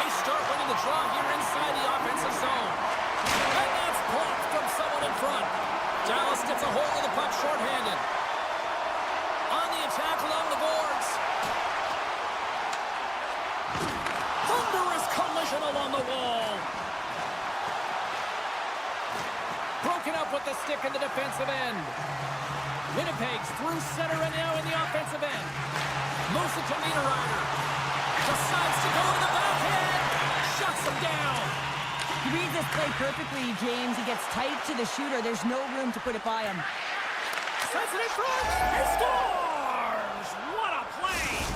Nice start winning the draw here inside the offensive zone. And that's blocked from someone in front. Dallas gets a hold of the puck shorthanded. On the attack along the boards. Thunderous collision along the wall. Broken up with the stick in the defensive end. Winnipeg's through center and now in the offensive end. Moves it to Niederreiter. Decides to go to the backhand. Shuts him down. He reads this play perfectly, James. He gets tight to the shooter. There's no room to put it by him. Sets it in front. He scores! What a play!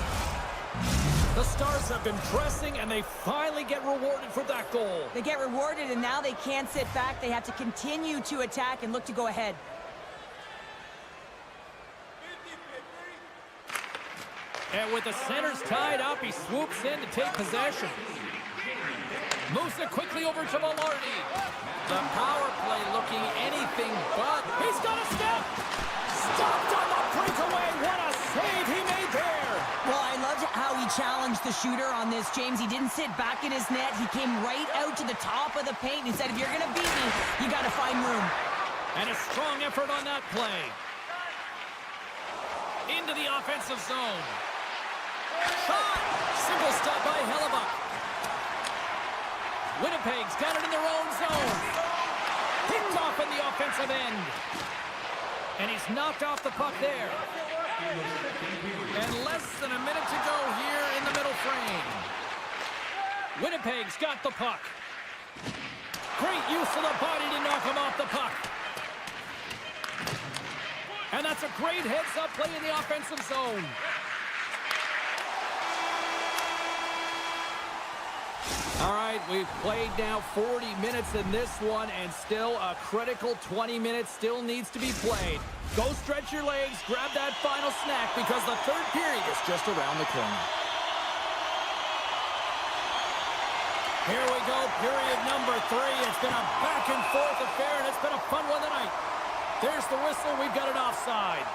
The Stars have been pressing, and they finally get rewarded for that goal. They get rewarded, and now they can't sit back. They have to continue to attack and look to go ahead. And with the centers tied up, he swoops in to take possession. Moves it quickly over to Velarde. The power play looking anything but. He's got a step. Stopped on the breakaway. What a save he made there. Well, I loved how he challenged the shooter on this, James. He didn't sit back in his net. He came right out to the top of the paint and said, if you're going to beat me, you got to find room. And a strong effort on that play. Into the offensive zone. Shot! Simple stop by Hellebuck. Winnipeg's got it in their own zone. Picked off in the offensive end. And he's knocked off the puck there. And less than a minute to go here in the middle frame. Winnipeg's got the puck. Great use of the body to knock him off the puck. And that's a great heads-up play in the offensive zone. All right, we've played now 40 minutes in this one, and still a critical 20 minutes still needs to be played. Go stretch your legs, grab that final snack, because the third period is just around the corner. Here we go, period number 3. It's been a back-and-forth affair, and it's been a fun one tonight. There's the whistle. We've got it offside.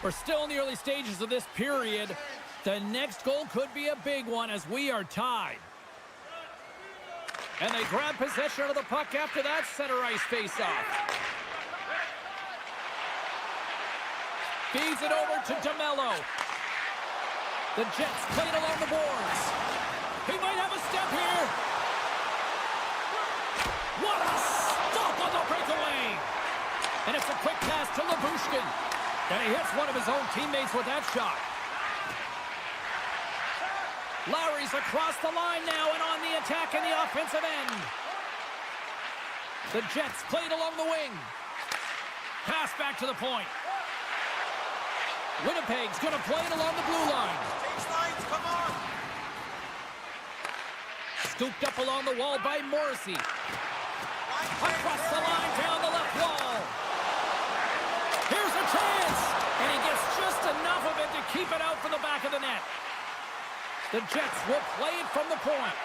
We're still in the early stages of this period. The next goal could be a big one as we are tied. And they grab possession of the puck after that center ice face-off. Feeds it over to DeMello. The Jets played along the boards. He might have a step here. What a stop on the breakaway. And it's a quick pass to Labushkin. And he hits one of his own teammates with that shot. Lowry's across the line now and on the attack in the offensive end. The Jets played along the wing. Pass back to the point. Winnipeg's going to play it along the blue line. Change lines, come on. Scooped up along the wall by Morrissey. Across the line down the left wall. Here's a chance. And he gets just enough of it to keep it out for the back of the net. The Jets will play it from the point.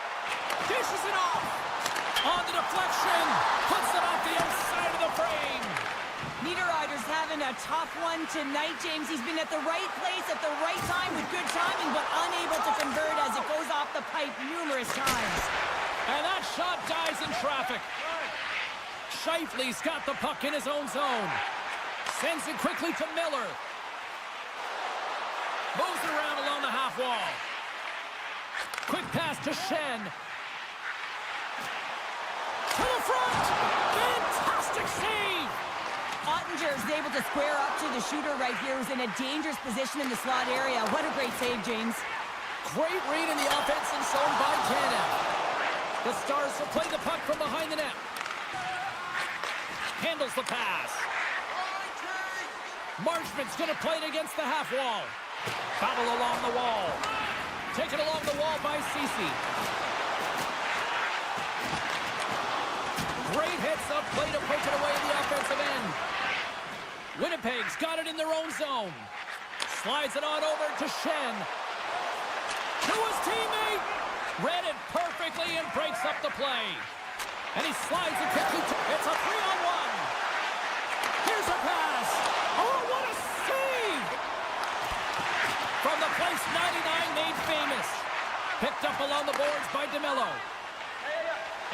Dishes it off. On the deflection. Puts it off the outside of the frame. Niederreiter's having a tough one tonight, James. He's been at the right place at the right time with good timing, but unable to convert as it goes off the pipe numerous times. And that shot dies in traffic. Scheifele's got the puck in his own zone. Sends it quickly to Miller. Moves it around along the half wall. Quick pass to Shen. To the front. Fantastic save. Ottinger is able to square up to the shooter right here, who's in a dangerous position in the slot area. What a great save, James. Great read in the offensive zone by Tanev. The Stars will play the puck from behind the net. Handles the pass. Marchment's going to play it against the half wall. Battle along the wall. Taken along the wall by Ceci. Great heads-up play to poke it away in the offensive end. Winnipeg's got it in their own zone. Slides it on over to Shen. To his teammate. Read it perfectly and breaks up the play. And he slides it quickly. It's a 3-on-1. Here's a pass. Oh, what a save! From the place 99 made famous. Picked up along the boards by DeMello.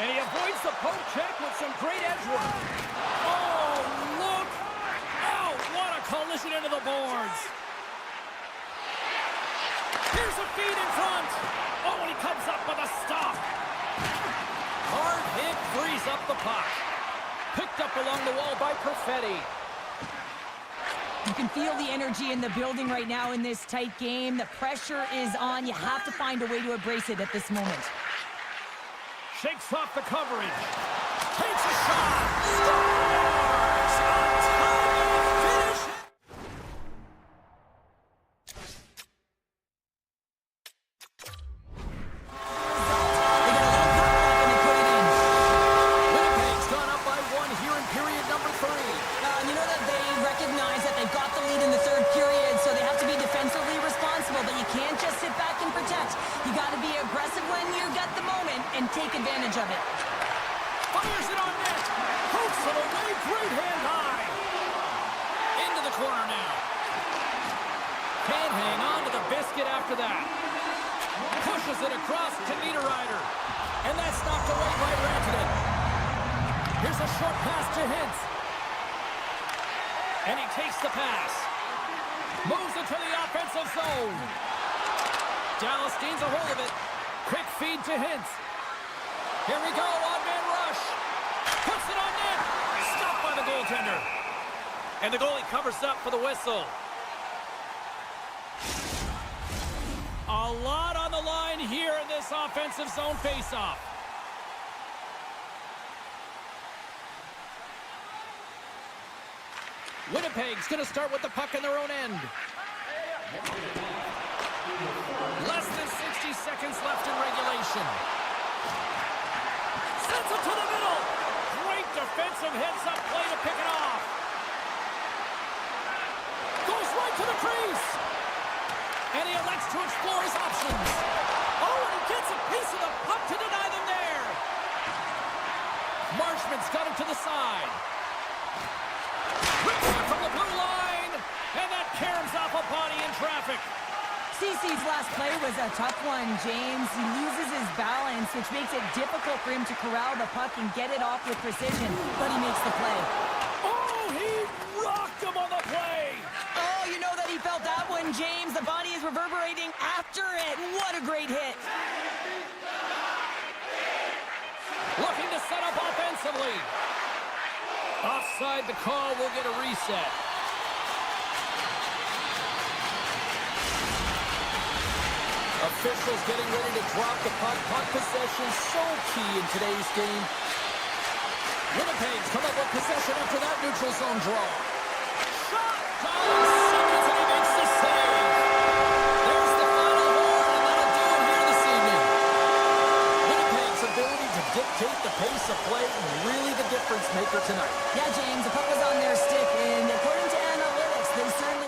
And he avoids the poke check with some great edge work. Oh, look out! What a collision into the boards. Here's a feed in front. Oh, and he comes up with a stop. Hard hit frees up the puck. Picked up along the wall by Perfetti. You can feel the energy in the building right now in this tight game. The pressure is on. You have to find a way to embrace it at this moment. Shakes off the coverage. Takes a shot. Scores! Untimely finish. They got a little pop back and they put it in. Winnipeg's gone up by 1 here in period number 3. You know that they recognize that they've got the lead in the third period, so they have to be defensively responsible, but you can't just sit back and protect. You got to be aggressive when you got the moment and take advantage of it. Fires it on net. Hooks it away. Great hand high. Into the corner now. Can't hang on to the biscuit after that. Pushes it across to Niederreiter. And that's knocked away by Rantanen. Here's a short pass to Hintz. And he takes the pass. Moves it to the offensive zone. Dallas gains a hold of it. Quick feed to Hintz. Here we go, on-man rush. Puts it on net. Stopped by the goaltender. And the goalie covers up for the whistle. A lot on the line here in this offensive zone faceoff. Winnipeg's going to start with the puck in their own end. Less than 60 seconds left in regulation. Sends it to the middle. Great defensive heads-up play to pick it off. Goes right to the crease. And he elects to explore his options. Oh, and he gets a piece of the puck to deny them there. Marshman's got him to the side. Rips it from the blue line. And that caroms off a body in traffic. CC's last play was a tough one, James. He loses his balance, which makes it difficult for him to corral the puck and get it off with precision, but he makes the play. Oh, he rocked him on the play. Oh, you know that he felt that one, James. The body is reverberating after it. What a great hit. Looking to set up offensively. Offside the call, will get a reset. Officials getting ready to drop the puck. Puck possession so key in today's game. Winnipeg's come up with possession after that neutral zone draw. Shot! Seconds and he makes the save. There's the final horn, and that'll do it here this evening. Winnipeg's ability to dictate the pace of play, really the difference maker tonight. Yeah, James, the puck was on their stick, and according to analytics, they certainly...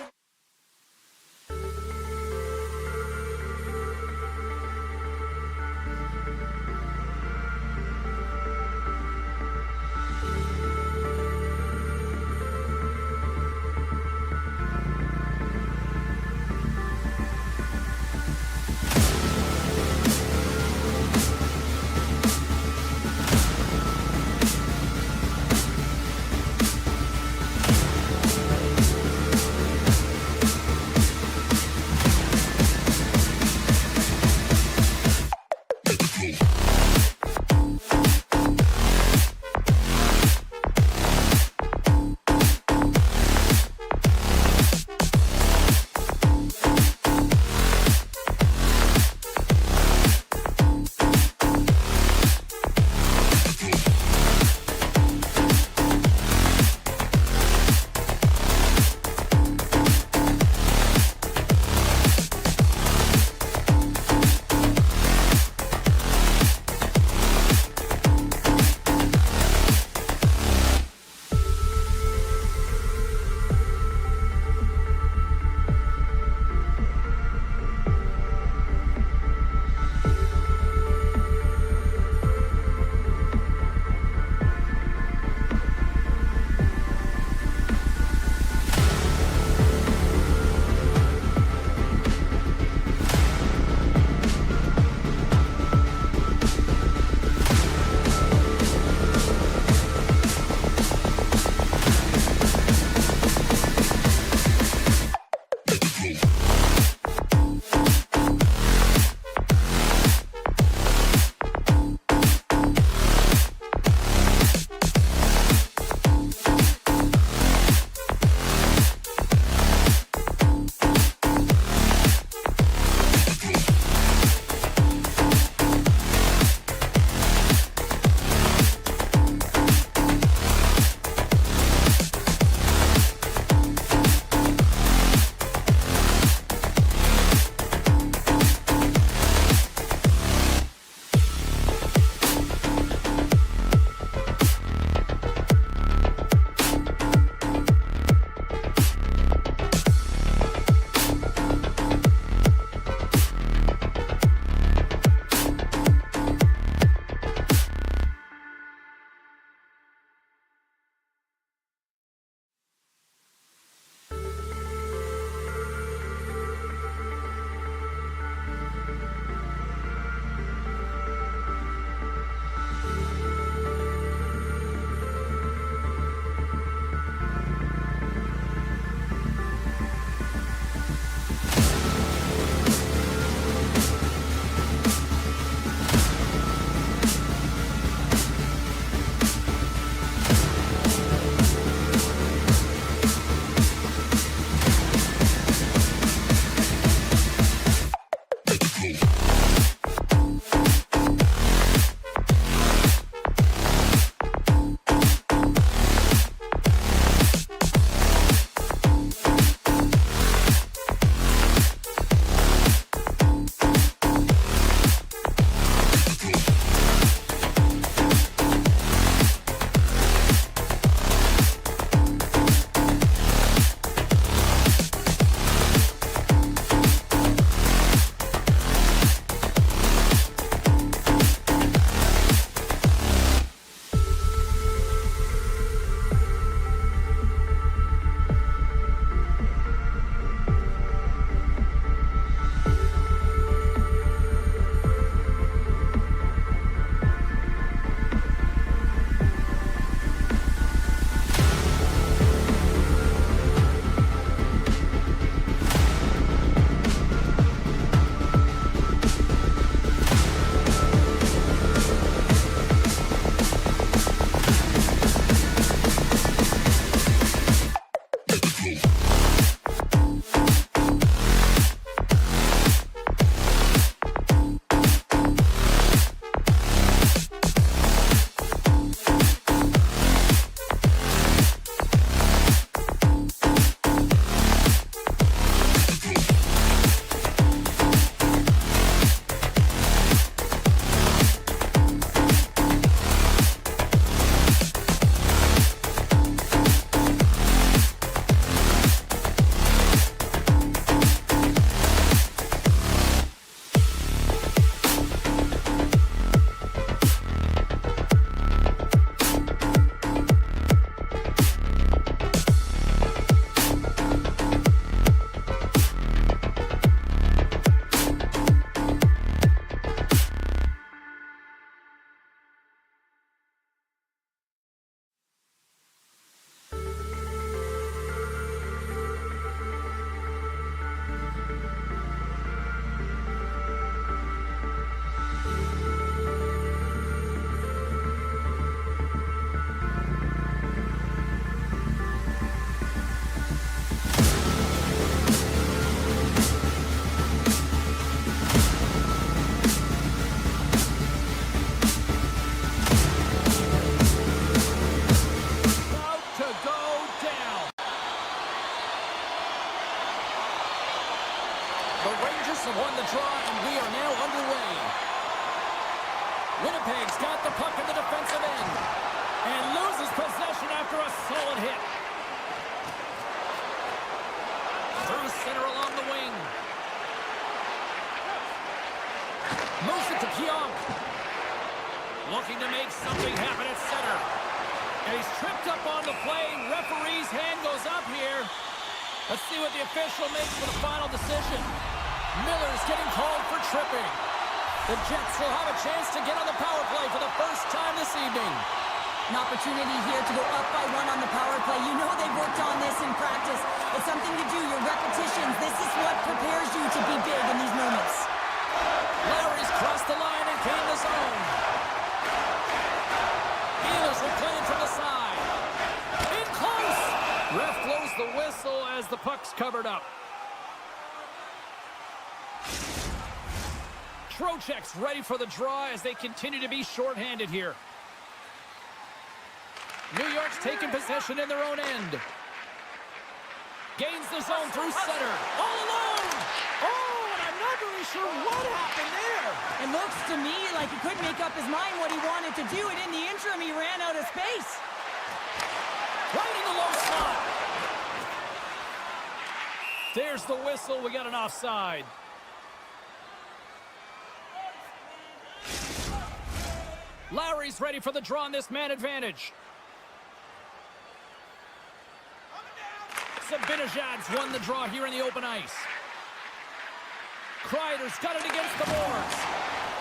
something happen at center. And he's tripped up on the play. Referee's hand goes up here. Let's see what the official makes for the final decision. Miller's getting called for tripping. The Jets will have a chance to get on the power play for the first time this evening. An opportunity here to go up by 1 on the power play. You know they've worked on this in practice. It's something to do, your repetitions. This is what prepares you to be big in these moments. Lowry's crossed the line and gained the zone. Ehlers will play it from the side. In close. Ref blows the whistle as the puck's covered up. Trocheck's ready for the draw as they continue to be shorthanded here. New York's taking possession in their own end. Gains the zone through center. All alone! Oh, and I'm not really sure what happened there. It looks to me like he couldn't make up his mind what he wanted to do, and in the interim, he ran out of space. Right in the low slot. There's the whistle. We got an offside. Lowry's ready for the draw on this man advantage. Zibanejad's won the draw here in the open ice. Kreider's got it against the boards.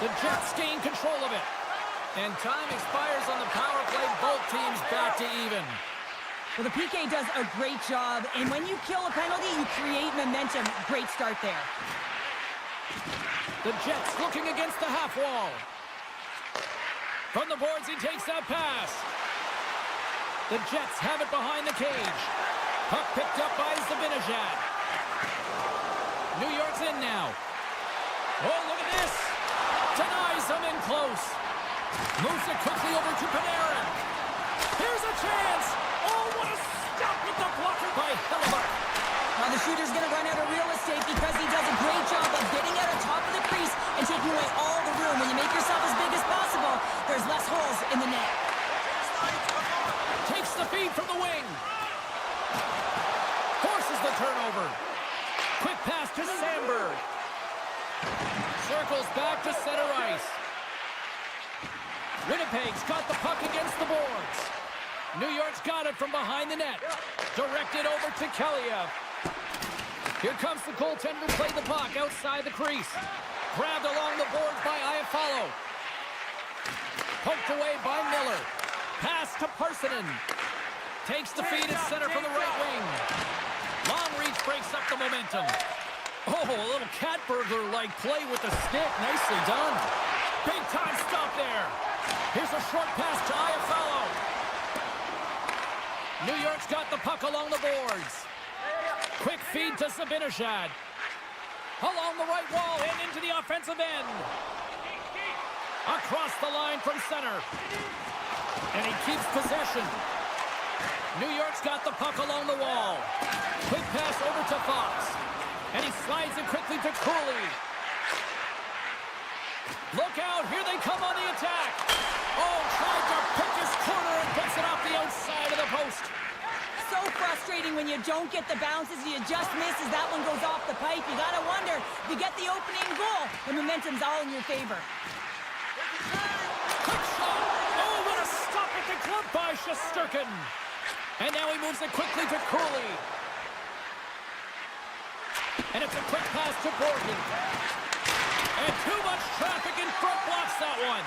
The Jets gain control of it. And time expires on the power play. Both teams back to even. Well, the PK does a great job, and when you kill a penalty, you create momentum. Great start there. The Jets looking against the half wall. From the boards, he takes that pass. The Jets have it behind the cage. Puck picked up by Zibanejad. New York's in now. Oh, look at this. Denies him in close. Moves it quickly over to Panarin. Here's a chance. Oh, what a stop with the blocker by Hellebuck. Well, the shooter's going to run out of real estate because he does a great job of getting out of top of the crease and taking away all the room. When you make yourself as big as possible, there's less holes in the net. Takes the feed from the wing. Forces the turnover. Quick pass to Sandberg. Circles back to center ice. Winnipeg's got the puck against the boards. New York's got it from behind the net. Directed over to CLA-UA. Here comes the goaltender to play the puck outside the crease. Grabbed along the boards by Iafallo. Poked away by Miller. Pass to Parssinen. Takes the feed at center from the right wing. Long reach breaks up the momentum. Oh, a little cat burglar-like play with the stick. Nicely done. Big time stop there. Here's a short pass to Iafallo. New York's got the puck along the boards. Quick feed to Zibanejad. Along the right wall and into the offensive end. Across the line from center. And he keeps possession. New York's got the puck along the wall. Quick pass over to Fox. And he slides it quickly to Cooley. Look out, here they come on the attack. Oh, tried to pick his corner and gets it off the outside of the post. So frustrating when you don't get the bounces, you just miss as that one goes off the pipe. You gotta wonder, if you get the opening goal, the momentum's all in your favor. Quick shot. Oh, what a stop at the glove by Shesterkin. And now he moves it quickly to Cooley. And it's a quick pass to Borgen. And too much traffic in front blocks that one.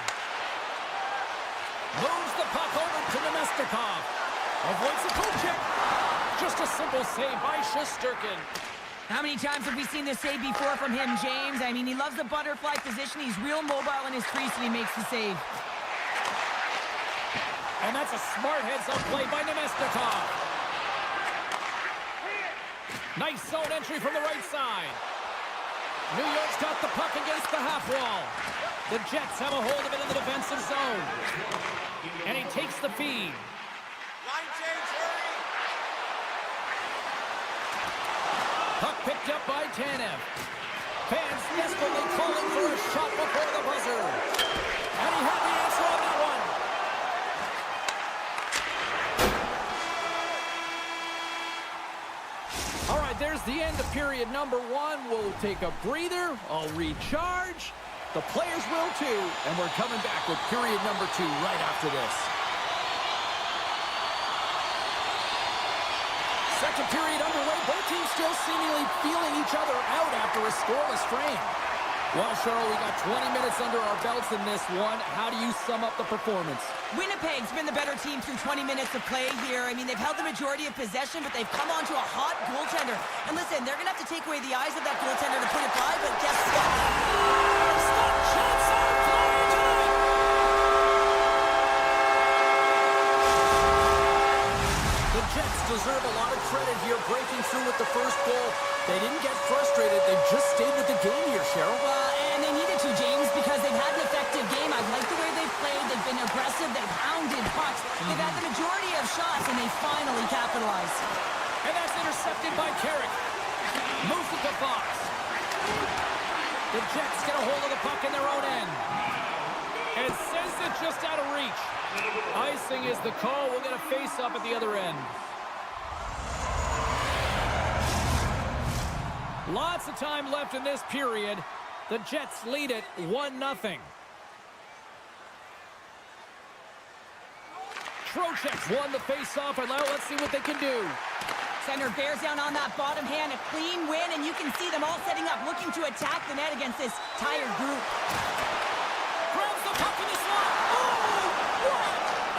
Moves the puck over to Nemestikov. Avoids the goal kick. Just a simple save by Shesterkin. How many times have we seen this save before from him, James? I mean, he loves the butterfly position. He's real mobile in his crease and he makes the save. And that's a smart heads-up play by Nemestikov. Nice zone entry from the right side. New York's got the puck against the half wall. The Jets have a hold of it in the defensive zone. And he takes the feed. Line change, hurry! Puck picked up by Tanev. Fans desperately calling for a shot before the buzzer. And he had the answer on that one. All right, there's the end of period number one. We'll take a breather. I'll recharge. The players will too, and we're coming back with period number 2 right after this. Second period underway. Both teams still seemingly feeling each other out after a scoreless frame. Well, Cheryl, we got 20 minutes under our belts in this one. How do you sum up the performance? Winnipeg's been the better team through 20 minutes of play here. I mean, they've held the majority of possession, but they've come onto a hot goaltender. And listen, they're going to have to take away the eyes of that goaltender to put it by, but guess what? Stop chance on play tonight! The Jets deserve a lot of credit here, breaking through with the first goal. They didn't get frustrated. They just stayed with the game here, Cheryl. And they needed to, James, because they've had an effective game. I like the way they've played. They've been aggressive. They've hounded pucks. They've had the majority of shots, and they finally capitalized. And that's intercepted by Carrick. Moves it to Fox. The Jets get a hold of the puck in their own end. And sends it just out of reach. Icing is the call. We'll get a face-up at the other end. Lots of time left in this period. The Jets lead it 1-0. Trocheck's won the face-off, and now let's see what they can do. Center bears down on that bottom hand, a clean win, and you can see them all setting up, looking to attack the net against this tired group. Grabs the puck in the slot. Oh, what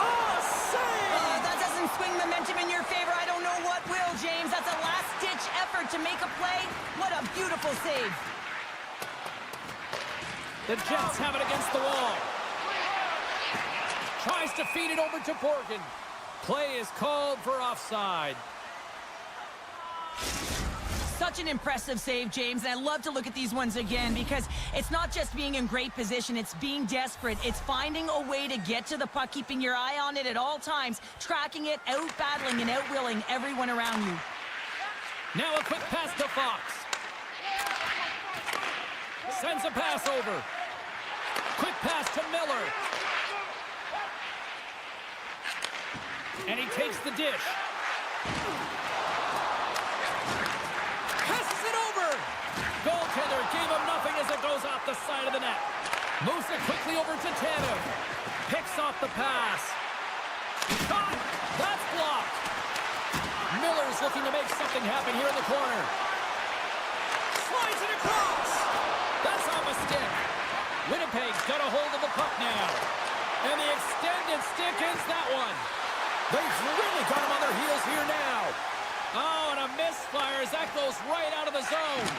a save! That doesn't swing momentum in your favor. I don't know what will, James. That's a last-ditch effort to make a play. What a beautiful save. The Jets have it against the wall. Tries to feed it over to Borgen. Play is called for offside. Such an impressive save, James, and I love to look at these ones again because it's not just being in great position, it's being desperate. It's finding a way to get to the puck, keeping your eye on it at all times, tracking it, out-battling and out-willing everyone around you. Now a quick pass to Fox. Sends a pass over. Quick pass to Miller. And he takes the dish. Passes it over. Goaltender gave him nothing as it goes off the side of the net. Moves it quickly over to Tanev. Picks off the pass. Shot. That's blocked. Miller's looking to make something happen here in the corner. Slides it across. That's off a stick. Winnipeg's got a hold of the puck now. And the extended stick ends that one. They've really got him on their heels here now. Oh, and a misfire as that goes right out of the zone.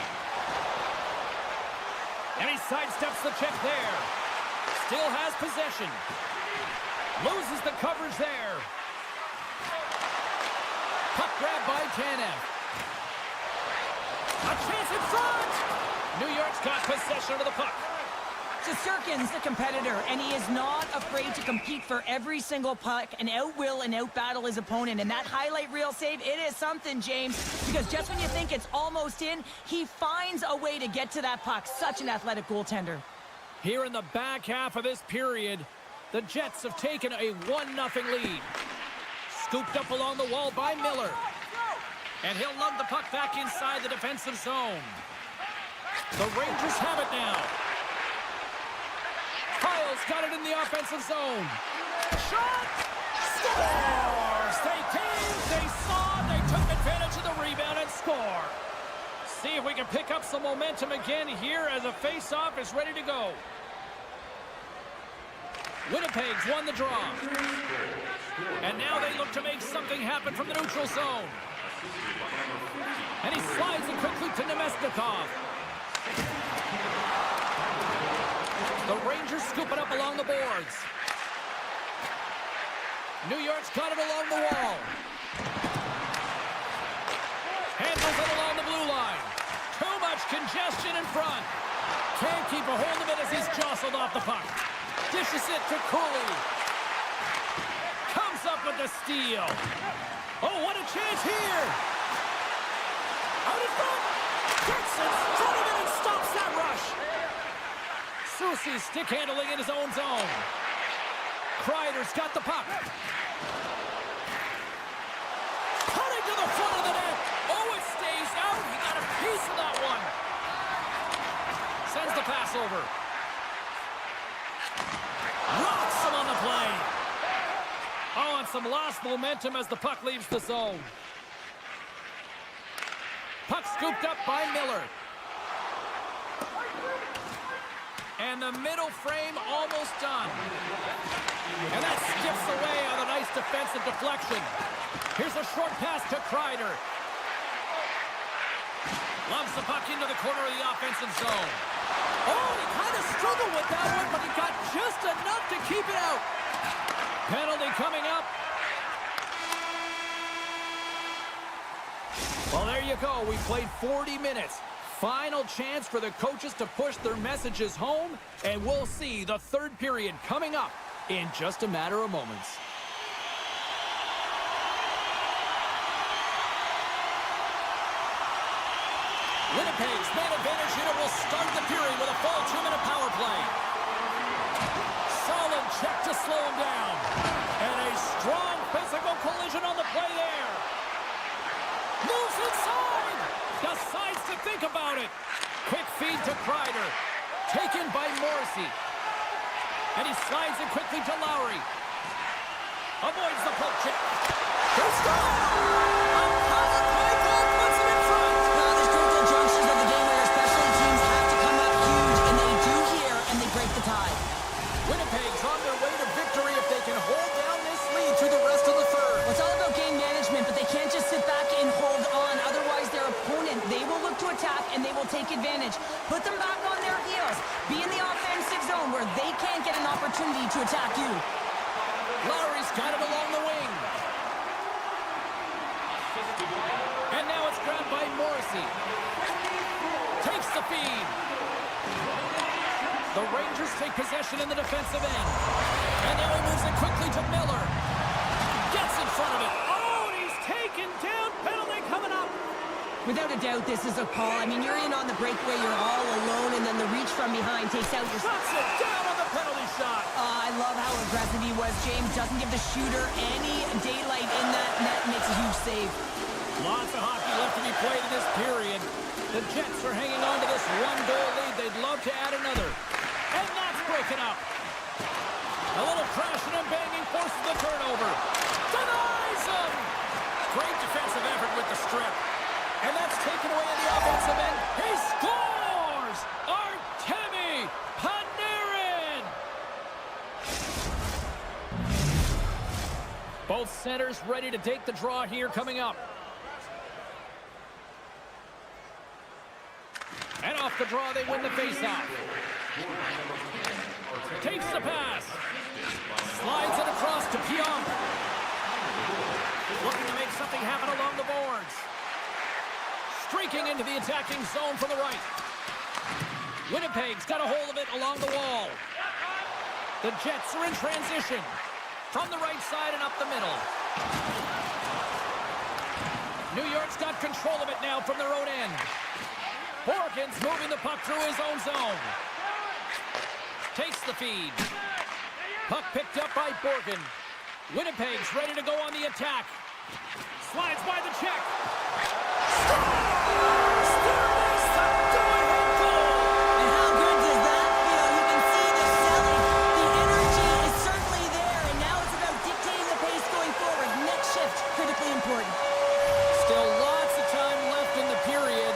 And he sidesteps the check there. Still has possession. Loses the coverage there. Puck grab by Tanev. A chance in front. New York's got possession of the puck. Shesterkin's the competitor, and he is not afraid to compete for every single puck and out-will and out-battle his opponent. And that highlight reel save, it is something, James, because just when you think it's almost in, he finds a way to get to that puck. Such an athletic goaltender. Here in the back half of this period, the Jets have taken a 1-0 lead. Scooped up along the wall by Miller. And he'll lug the puck back inside the defensive zone. The Rangers have it now. Kyle's got it in the offensive zone. Shot! Scores! They came, they saw, they took advantage of the rebound and score. See if we can pick up some momentum again here as a face-off is ready to go. Winnipeg's won the draw. And now they look to make something happen from the neutral zone. And he slides it quickly to Nemesnikov. The Rangers scoop it up along the boards. New York's got it along the wall. Handles it along the blue line. Too much congestion in front. Can't keep a hold of it as he's jostled off the puck. Dishes it to Cooley. Comes up with the steal. Oh, what a chance here. Out in front. Gets in front of it and stops that rush. Soucy's stick handling in his own zone. Kreider's got the puck. Cutting to the front of the net. Oh, it stays out. He got a piece of that one. Sends the pass over. Rocks him on the play. Oh, and some lost momentum as the puck leaves the zone. Puck scooped up by Miller. And the middle frame almost done. And that skips away on a nice defensive deflection. Here's a short pass to Kreider. Loves the puck into the corner of the offensive zone. Oh, he kind of struggled with that one, but he got just enough to keep it out. Penalty coming up. Well, there you go. We played 40 minutes. Final chance for the coaches to push their messages home, and we'll see the third period coming up in just a matter of moments. Winnipeg's man advantage unit will start the period with a full 2-minute power play. Solid check to slow him down. And a strong physical collision on the play there. Moves inside. Decides to think about it. Quick feed to Kreider. Taken by Morrissey. And he slides it quickly to Lowry. Avoids the poke check. Here's a power play goal puts him in front. Now there's critical junctures of the game where special teams have to come up huge, and they do here, and they break the tie. Winnipeg's on their way to victory if they can hold down this lead through the rest of the third. Well, it's all about game management, but they can't just sit back and hold on. Otherwise, their opponent, they will look to attack, and they will take advantage. Put them back on their heels. Be in the offensive zone where they can't get an opportunity to attack you. Lowry's got it along the wing. And now it's grabbed by Morrissey. Takes the feed. The Rangers take possession in the defensive end. And now he moves it quickly to Miller. Gets in front of it. Oh, and he's taken down. Penalty coming up. Without a doubt, this is a call. I mean, you're in on the breakaway, you're all alone, and then the reach from behind takes out your... Puts it down on the penalty shot. I love how aggressive he was, James. Doesn't give the shooter any daylight in that net. Makes a huge save. Lots of hockey left to be played in this period. The Jets are hanging on to this one-goal lead. They'd love to add another. And that's breaking up. A little crashing and banging forces the turnover. Denies him. Great defensive effort with the strip. And that's taken away in the offensive end. He scores! Artemi Panarin! Both centers ready to take the draw here coming up. And off the draw, they win the faceoff. Takes the pass. Slides it across to Pionk. Looking to make something happen along the boards. Streaking into the attacking zone from the right. Winnipeg's got a hold of it along the wall. The Jets are in transition. From the right side and up the middle. New York's got control of it now from their own end. Borgen's moving the puck through his own zone. Takes the feed. Puck picked up by Borgen. Winnipeg's ready to go on the attack. Slides by the check. Scores! There is the go-ahead goal! And how good does that feel? You can see the selling. The energy is certainly there, and now it's about dictating the pace going forward. Next shift, critically important. Still lots of time left in the period.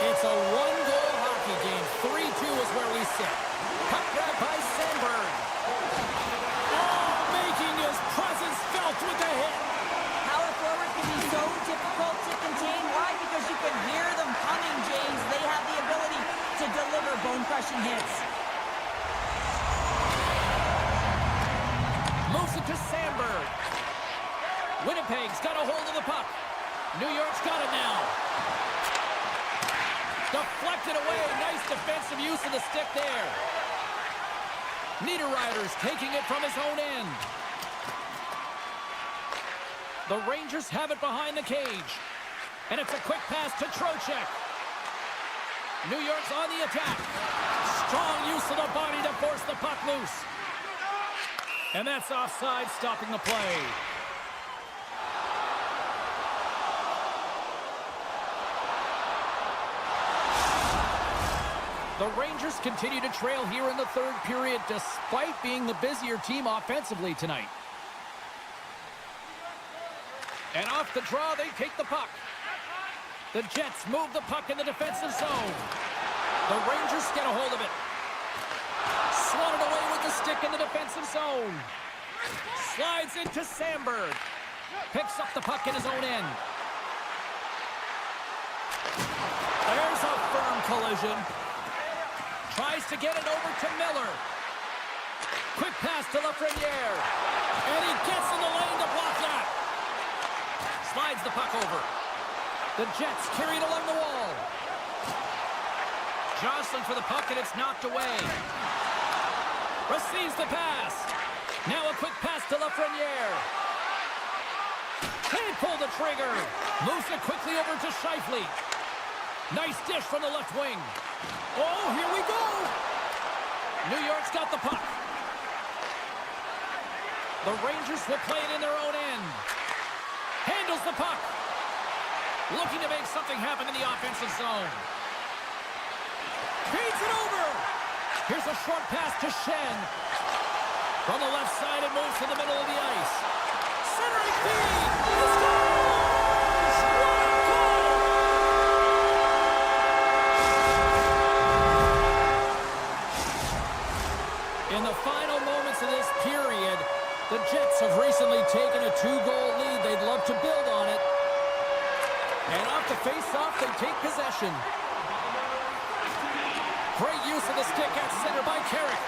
It's a one-goal hockey game. 3-2 is where we sit. Puck grab by Sandberg. Oh, making his presence felt with the hit. Power forward can be so difficult to contain. Why? Because you can hear them coming, James. They have the ability to deliver bone-crushing hits. Moves it to Sandberg. Winnipeg's got a hold of the puck. New York's got it now. Deflected away. Nice defensive use of the stick there. Niederreiter's taking it from his own end. The Rangers have it behind the cage. And it's a quick pass to Trocheck. New York's on the attack. Strong use of the body to force the puck loose. And that's offside, stopping the play. The Rangers continue to trail here in the third period despite being the busier team offensively tonight. And off the draw, they take the puck. The Jets move the puck in the defensive zone. The Rangers get a hold of it. Swatted away with the stick in the defensive zone. Slides into Sandberg. Picks up the puck in his own end. There's a firm collision. Tries to get it over to Miller. Quick pass to Lafreniere. And he gets in the lane to block that. Slides the puck over. The Jets carry it along the wall. Jostling for the puck, and it's knocked away. Receives the pass. Now a quick pass to Lafreniere. Can't pull the trigger. Moves it quickly over to Scheifele. Nice dish from the left wing. Oh, here we go. New York's got the puck. The Rangers will play it in their own end. Handles the puck. Looking to make something happen in the offensive zone. Feeds it over. Here's a short pass to Shen. From the left side, it moves to the middle of the ice. Centering feed. He scores! What a goal! In the final moments of this period, the Jets have recently taken a 2-goal lead. They'd love to build on it. And off the face-off, they take possession. Great use of the stick at center by Carrick.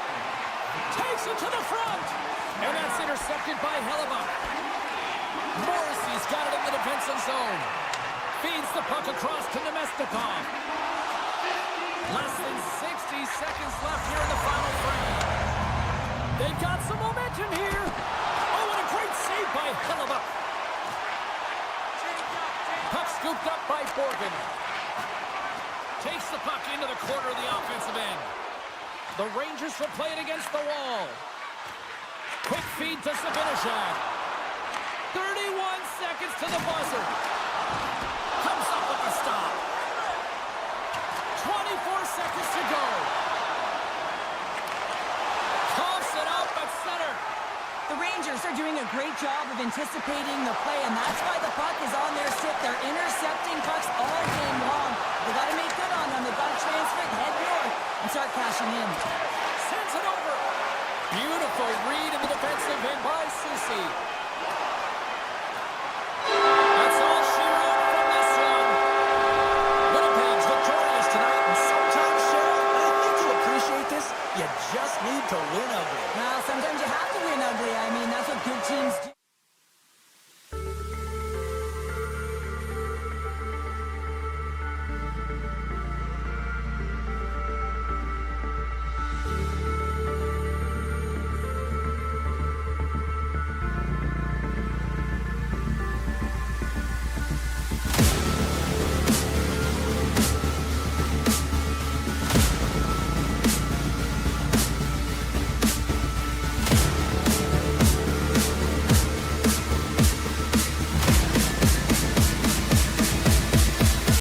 Takes it to the front. And that's intercepted by Hellebuck. Morrissey's got it in the defensive zone. Feeds the puck across to Nemestikov. Less than 60 seconds left here in the final frame. They've got some momentum here. Oh, what a great save by Hellebuck. Puck scooped up by Borgen. Takes the puck into the corner of the offensive end. The Rangers will play it against the wall. Quick feed to Zibanejad. 31 seconds to the buzzer. Comes up with the stop. 24 seconds to go. Coughs it out at center. The Rangers are doing a great job of anticipating the play, and that's why the puck is on their stick. They're intercepting pucks all game long. They got to make good on them. They've got to transfer it, head north, and start cashing in. Sends it over. Beautiful read in the defensive end by Soucy.